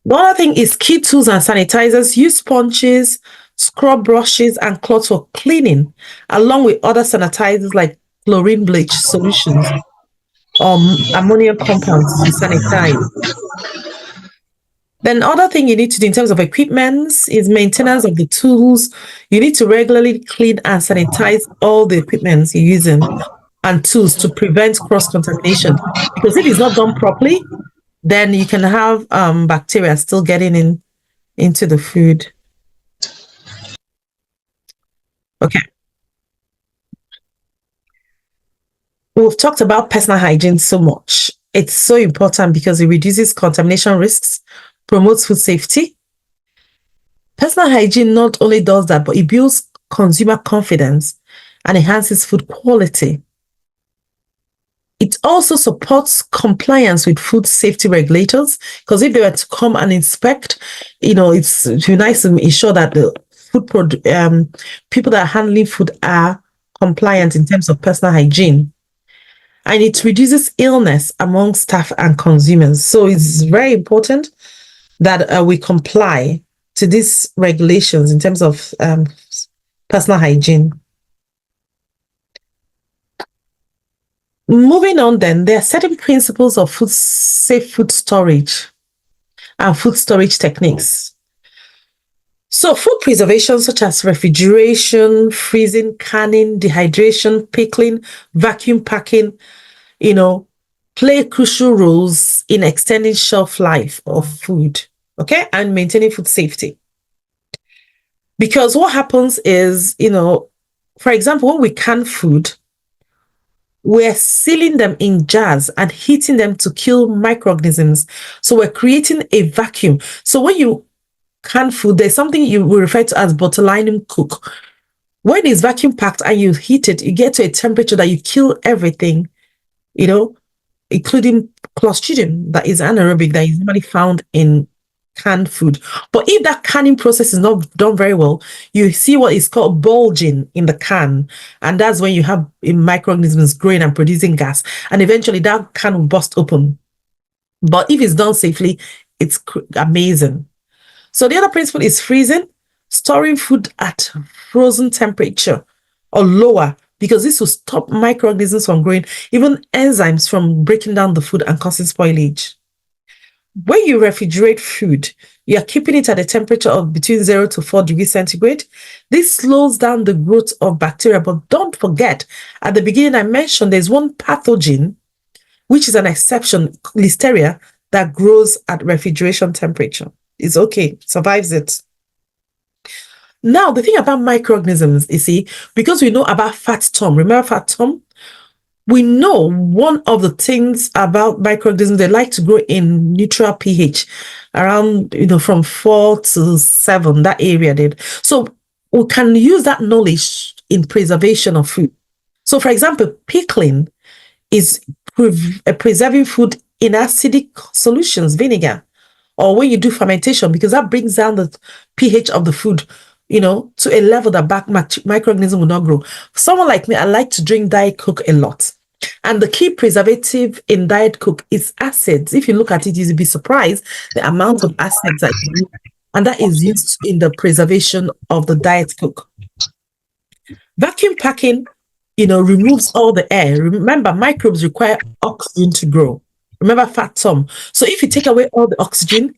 The other thing is key tools and sanitizers. Use sponges, scrub brushes, and cloths for cleaning, along with other sanitizers like chlorine bleach solutions or ammonia compounds to sanitize. Then other thing you need to do in terms of equipment is maintenance of the tools. You need to regularly clean and sanitize all the equipment you're using and tools to prevent cross-contamination. Because if it's not done properly, then you can have bacteria still getting into the food. Okay. We've talked about personal hygiene so much. It's so important because it reduces contamination risks, promotes food safety. Personal hygiene not only does that, but it builds consumer confidence and enhances food quality. It also supports compliance with food safety regulators, because if they were to come and inspect, it's nice to ensure that the food people that are handling food are compliant in terms of personal hygiene. And it reduces illness among staff and consumers. So it's very important that we comply to these regulations in terms of personal hygiene. Moving on then, there are certain principles of safe food storage and food storage techniques. So food preservation such as refrigeration, freezing, canning, dehydration, pickling, vacuum packing, play crucial roles in extending shelf life of food, okay, and maintaining food safety. Because what happens is, for example, when we can food, we're sealing them in jars and heating them to kill microorganisms. So we're creating a vacuum. So when you can food, there's something you will refer to as botulinum cook. When it's vacuum packed and you heat it, you get to a temperature that you kill everything, including Clostridium that is anaerobic, that is normally found in canned food. But if that canning process is not done very well, you see what is called bulging in the can, and that's when you have microorganisms growing and producing gas, and eventually that can will burst open. But if it's done safely, it's amazing. So the other principle is freezing, storing food at frozen temperature or lower, because this will stop microorganisms from growing, even enzymes from breaking down the food and causing spoilage. When you refrigerate food, you are keeping it at a temperature of between 0 to 4 degrees centigrade. This slows down the growth of bacteria. But don't forget, at the beginning I mentioned there's one pathogen which is an exception, Listeria, that grows at refrigeration temperature. It's okay, survives it. Now, the thing about microorganisms, you see, because we know about fat Tom, remember fat Tom? We know one of the things about microorganisms, they like to grow in neutral pH, around, from 4 to 7, that area did. So we can use that knowledge in preservation of food. So, for example, pickling is preserving food in acidic solutions, vinegar, or when you do fermentation, because that brings down the pH of the food, to a level that microorganism will not grow. For someone like me, I like to drink Diet Coke a lot. And the key preservative in Diet Coke is acids. If you look at it, you'll be surprised the amount of acids that you use, and that is used in the preservation of the Diet Coke. Vacuum packing, removes all the air. Remember, microbes require oxygen to grow. Remember fat Tom. So if you take away all the oxygen,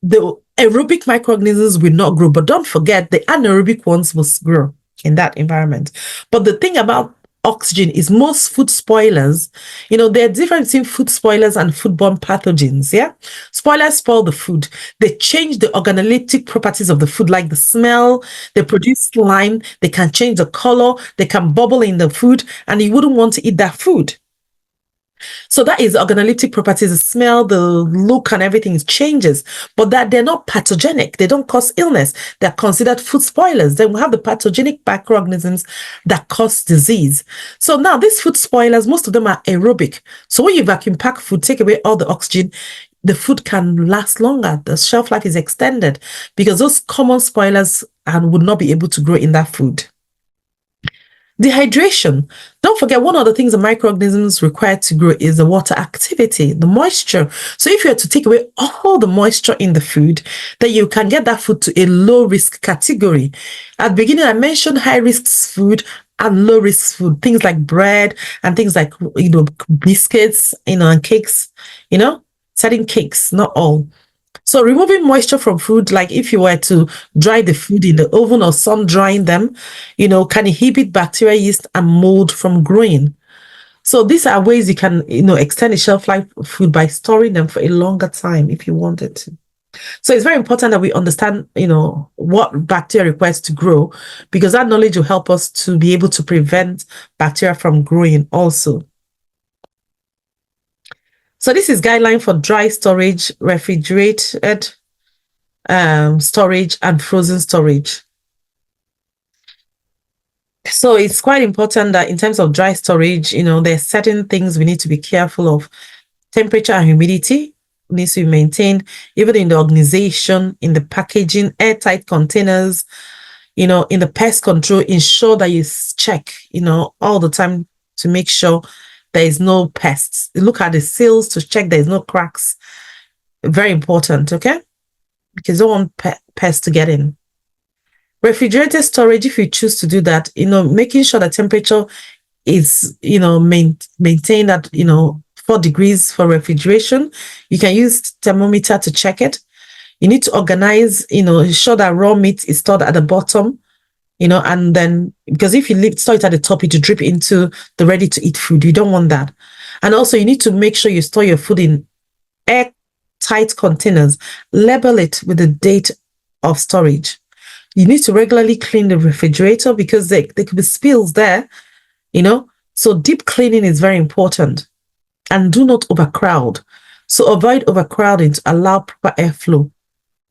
the aerobic microorganisms will not grow. But don't forget, the anaerobic ones will grow in that environment. But the thing about oxygen is most food spoilers, there are difference between food spoilers and foodborne pathogens. Yeah, spoilers spoil the food. They change the organoleptic properties of the food, like the smell. They produce slime. They can change the color. They can bubble in the food, and you wouldn't want to eat that food. So that is organoleptic properties, the smell, the look, and everything changes, but that they're not pathogenic. They don't cause illness. They're considered food spoilers. Then we have the pathogenic microorganisms that cause disease. So now these food spoilers, most of them are aerobic. So when you vacuum pack food, take away all the oxygen, the food can last longer. The shelf life is extended because those common spoilers would not be able to grow in that food. Dehydration. Don't forget, one of the things the microorganisms require to grow is the water activity, the moisture. So if you are to take away all the moisture in the food, then you can get that food to a low risk category. At the beginning, I mentioned high risk food and low risk food, things like bread and things like, biscuits, and cakes, certain cakes, not all. So removing moisture from food, like if you were to dry the food in the oven or sun drying them, can inhibit bacteria, yeast, and mold from growing. So these are ways you can, extend the shelf life of food by storing them for a longer time if you wanted to. So it's very important that we understand, what bacteria requires to grow, because that knowledge will help us to be able to prevent bacteria from growing also. So this is guideline for dry storage, refrigerated storage, and frozen storage. So it's quite important that in terms of dry storage, there's certain things we need to be careful of. Temperature and humidity needs to be maintained, even in the organization, in the packaging, airtight containers, in the pest control. Ensure that you check, all the time to make sure there is no pests. Look at the seals to check there is no cracks. Very important, okay? Because you don't want pests to get in. Refrigerated storage, if you choose to do that, making sure the temperature is, maintained at, 4 degrees for refrigeration. You can use thermometer to check it. You need to organize, ensure that raw meat is stored at the bottom, and then, because if you store it at the top, it will drip into the ready-to-eat food. You don't want that. And also, you need to make sure you store your food in airtight containers. Label it with the date of storage. You need to regularly clean the refrigerator because there could be spills there, So deep cleaning is very important. And do not overcrowd. So avoid overcrowding to allow proper airflow.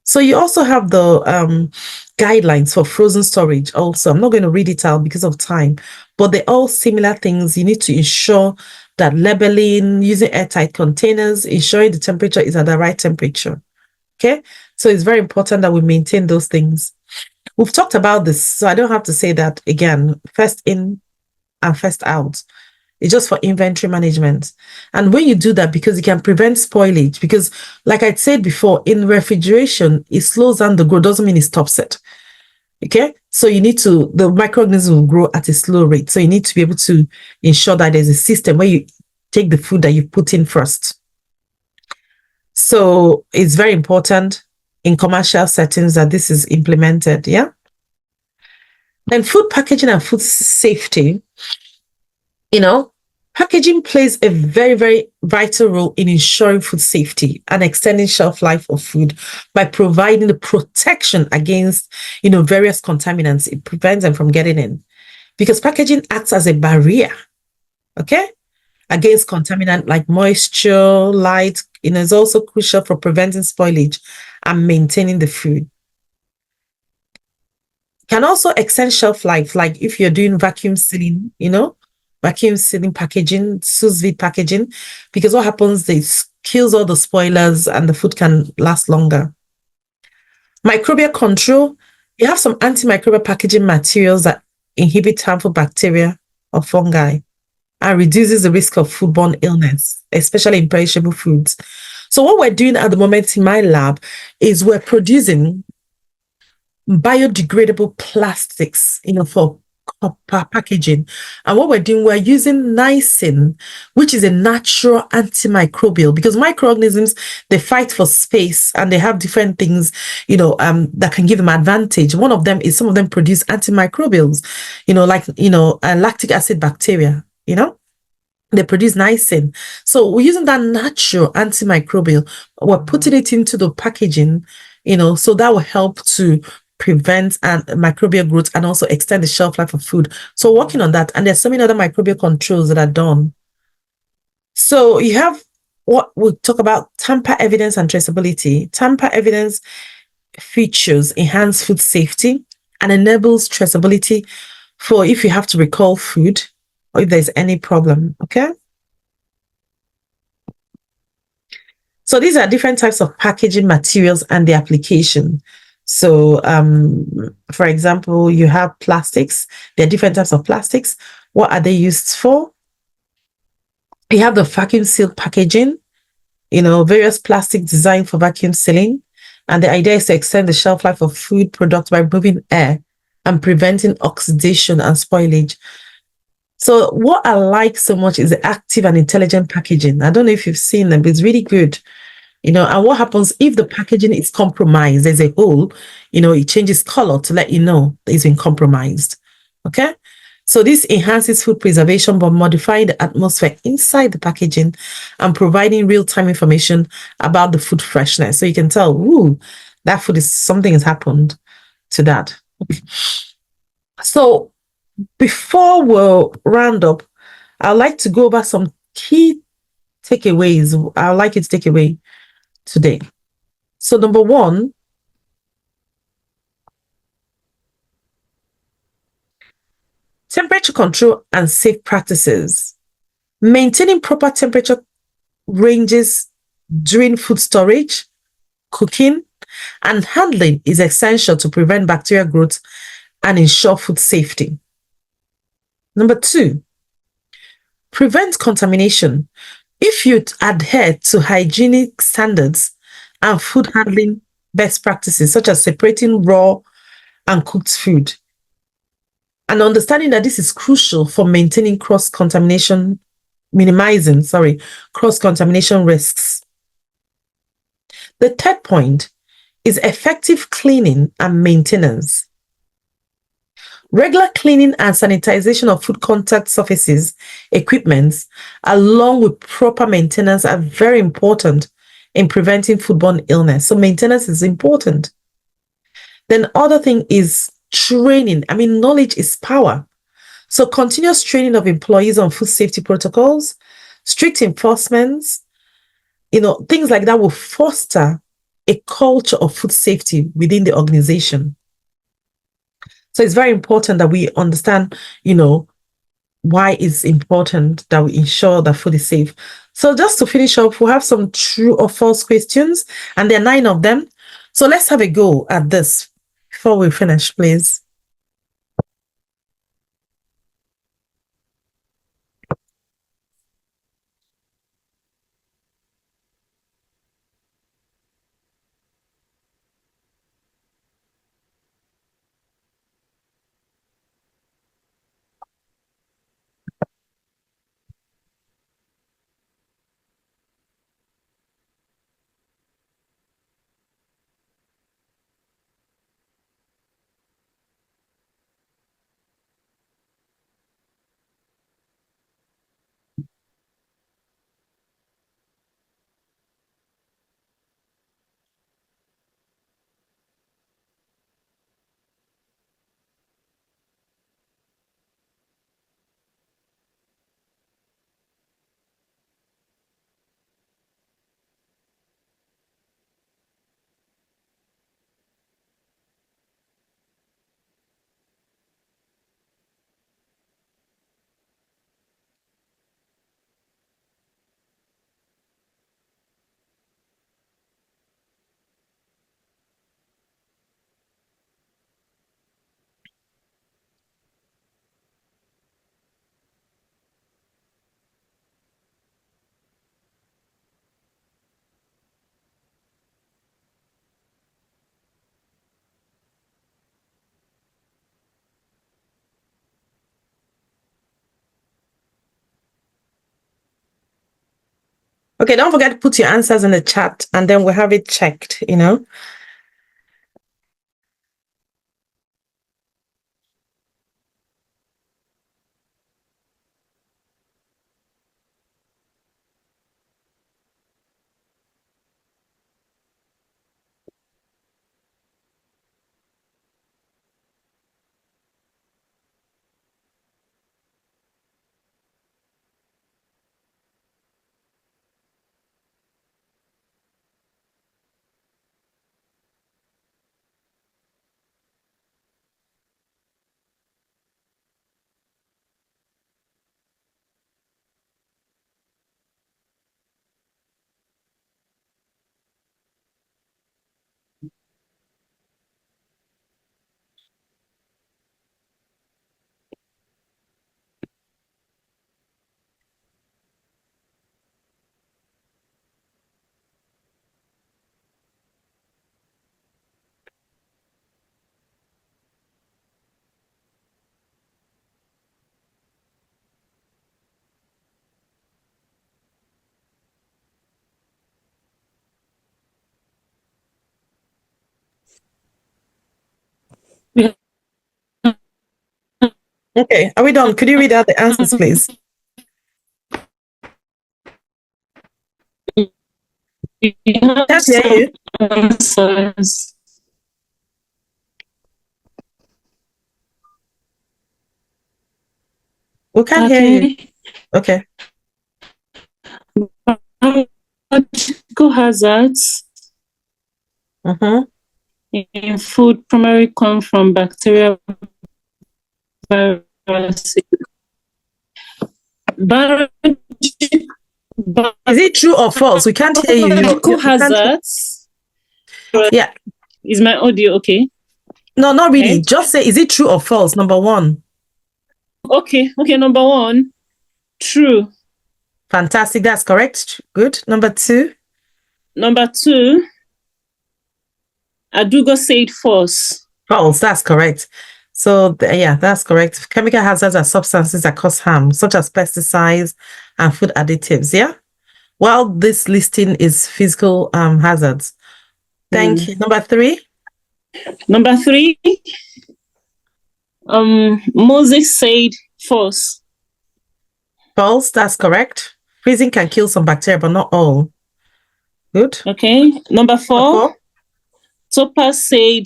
So you also have the guidelines for frozen storage also. I'm not going to read it out because of time, but they're all similar things. You need to ensure that labeling, using airtight containers, ensuring the temperature is at the right temperature. Okay? So it's very important that we maintain those things. We've talked about this, so I don't have to say that again. First in and first out. It's just for inventory management. And when you do that, because you can prevent spoilage, because like I said before, in refrigeration, it slows down the growth, doesn't mean it stops it. Okay? So the microorganisms will grow at a slow rate. So you need to be able to ensure that there's a system where you take the food that you put in first. So it's very important in commercial settings that this is implemented. Yeah. Then food packaging and food safety. Packaging plays a very, very vital role in ensuring food safety and extending shelf life of food by providing the protection against, various contaminants. It prevents them from getting in because packaging acts as a barrier, okay, against contaminant like moisture, light. It's also crucial for preventing spoilage and maintaining the food. Can also extend shelf life, like if you're doing vacuum sealing, vacuum sealing packaging, sous vide packaging, because what happens is kills all the spoilers and the food can last longer. Microbial control, you have some antimicrobial packaging materials that inhibit harmful bacteria or fungi and reduces the risk of foodborne illness, especially in perishable foods. So what we're doing at the moment in my lab is we're producing biodegradable plastics, for packaging. And what we're doing, we're using niacin, which is a natural antimicrobial, because microorganisms, they fight for space and they have different things, that can give them advantage. One of them is some of them produce antimicrobials, like, lactic acid bacteria, they produce niacin. So we're using that natural antimicrobial, we're putting it into the packaging, so that will help to prevent microbial growth and also extend the shelf life of food. So working on that, and there's so many other microbial controls that are done. So you have what we talk about: tamper evidence and traceability. Tamper evidence features enhance food safety and enables traceability for if you have to recall food or if there's any problem, okay? So these are different types of packaging materials and the application. So, for example, you have plastics. There are different types of plastics. What are they used for? You have the vacuum sealed packaging, various plastic designed for vacuum sealing. And the idea is to extend the shelf life of food products by removing air and preventing oxidation and spoilage. So what I like so much is the active and intelligent packaging. I don't know if you've seen them, but it's really good. And what happens if the packaging is compromised? There's a hole, it changes color to let you know that it's been compromised. Okay. So this enhances food preservation by modifying the atmosphere inside the packaging and providing real-time information about the food freshness. So you can tell, ooh, that food is something has happened to that. So before we'll round up, I'd like to go over some key takeaways I'd like you to take away today. So number one, temperature control and safe practices. Maintaining proper temperature ranges during food storage, cooking, and handling is essential to prevent bacterial growth and ensure food safety. Number two, prevent contamination. If you adhere to hygienic standards and food handling best practices, such as separating raw and cooked food, and understanding that this is crucial for maintaining minimizing cross-contamination risks. The third point is effective cleaning and maintenance. Regular cleaning and sanitization of food contact surfaces, equipment, along with proper maintenance are very important in preventing foodborne illness. So maintenance is important. Then other thing is training. Knowledge is power. So continuous training of employees on food safety protocols, strict enforcements, things like that will foster a culture of food safety within the organization. So it's very important that we understand, why it's important that we ensure that food is safe. So just to finish up, we'll have some true or false questions, and there are 9 of them. So let's have a go at this before we finish, please. Okay, don't forget to put your answers in the chat and then we'll have it checked, Okay, are we done? Could you read out the answers, please? Can't hear you. Answers. We can't hear you. Okay. Biological hazards in food primarily come from bacteria, viruses. Is it true or false? We can't hear you. Biological hazards. Yeah. Is my audio okay? No, not really. Okay. Just say, is it true or false? Number one. Okay. Number one, true. Fantastic. That's correct. Good. Number two. Number two, Adugo said false. False. That's correct. So, yeah, that's correct. Chemical hazards are substances that cause harm, such as pesticides and food additives. Yeah. Well, this listing is physical hazards. Thank you. Number three. Number three, Moses said false. False. That's correct. Freezing can kill some bacteria, but not all. Good. Okay. Number four, Topaz said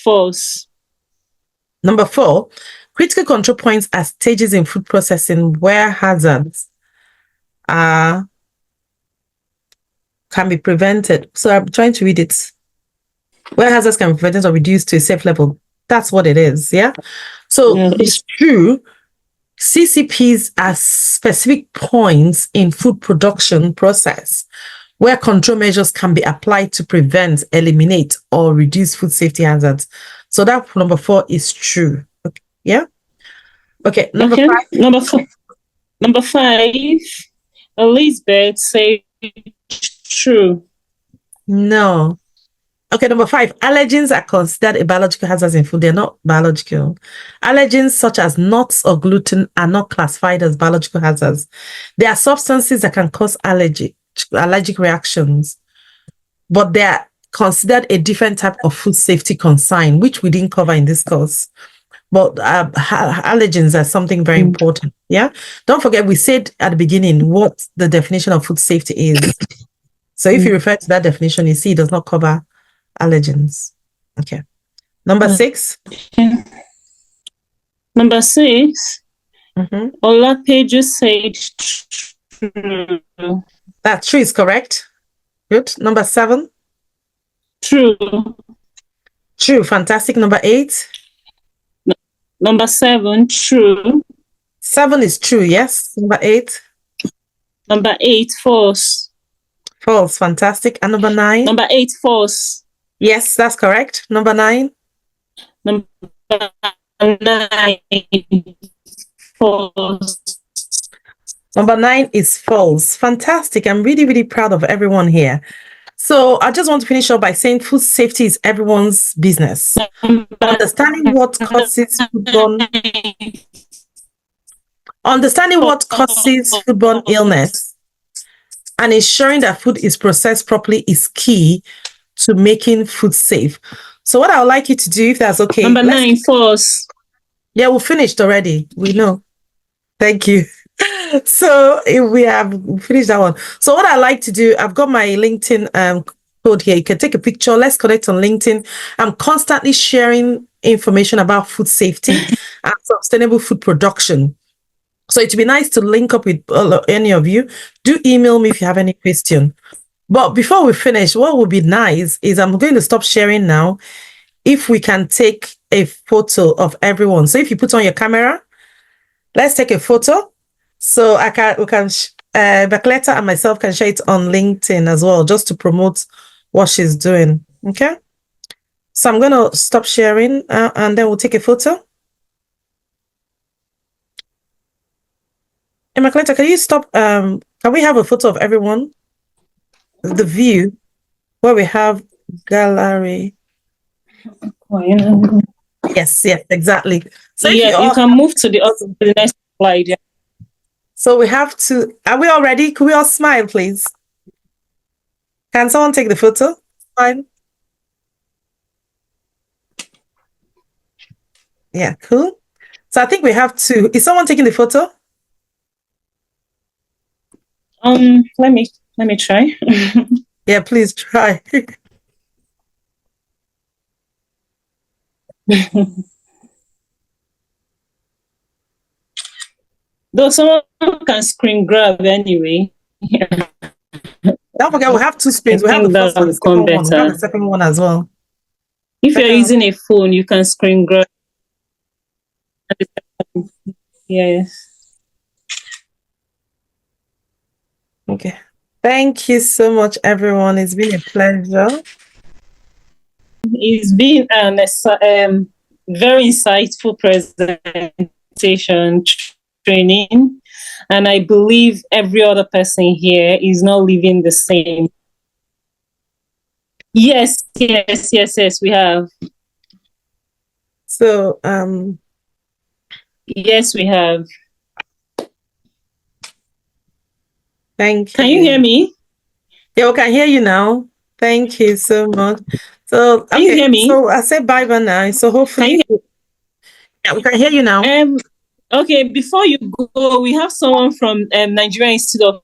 false. Number four, critical control points are stages in food processing where hazards can be prevented. So I'm trying to read it. Where hazards can be prevented or reduced to a safe level. That's what it is, yeah? So it's true. CCPs are specific points in food production process where control measures can be applied to prevent, eliminate, or reduce food safety hazards. So that number four is true. Okay. Yeah? Okay, number five. Number five, Elizabeth said true. No. Okay, number five, allergens are considered a biological hazard in food. They're not biological. Allergens such as nuts or gluten are not classified as biological hazards. They are substances that can cause allergic reactions, but they are considered a different type of food safety concern, which we didn't cover in this course. But allergens are something very important. Yeah. Don't forget, we said at the beginning what the definition of food safety is. So if you refer to that definition, you see it does not cover allergens. Okay. Number six. Number six. Olapeju said true. That true is correct. Good. Number seven. True. True. Fantastic. Number eight. Number seven. True. Seven is true. Yes. Number eight. Number eight. False. False. Fantastic. And number nine. Number eight. False. Yes, that's correct. Number nine. Number nine. False. Number nine is false. Fantastic. I'm really, really proud of everyone here. So I just want to finish up by saying food safety is everyone's business. Understanding what causes foodborne illness and ensuring that food is processed properly is key to making food safe. So what I would like you to do, if that's okay, Number 9, force. Yeah, we finished already. We know. Thank you. So we have finished that one. So what I like to do, I've got my LinkedIn code here. You can take a picture. Let's connect on LinkedIn. I'm constantly sharing information about food safety and sustainable food production. So it would be nice to link up with any of you. Do email me if you have any question. But before we finish, what would be nice is I'm going to stop sharing now. If we can take a photo of everyone. So if you put on your camera, let's take a photo. So Bacleta and myself can share it on LinkedIn as well, just to promote what she's doing. Okay. So I'm going to stop sharing and then we'll take a photo. And Bacleta, can you stop? Can we have a photo of everyone? The view where we have gallery. Yes, exactly. So yeah, you can move to the next slide. Yeah. So we have to, are we all ready? Could we all smile, please? Can someone take the photo? Fine. Yeah, cool. So I think we have to, is someone taking the photo? Let me try. Yeah, please try. Though someone can screen grab anyway. Don't forget, we have two screens. We have the first and the second one. We have the second one as well. If you're using a phone, you can screen grab. Yes. Okay. Thank you so much, everyone. It's been a pleasure. It's been an very insightful presentation training, and I believe every other person here is not living the same. Yes, we have. So, yes, we have. Thank you. Can you hear me? Yeah, we can hear you now. Thank you so much. So, okay, can you hear me? So I said bye bye now. So hopefully, yeah, we can hear you now. Okay, before you go, we have someone from Nigerian Institute of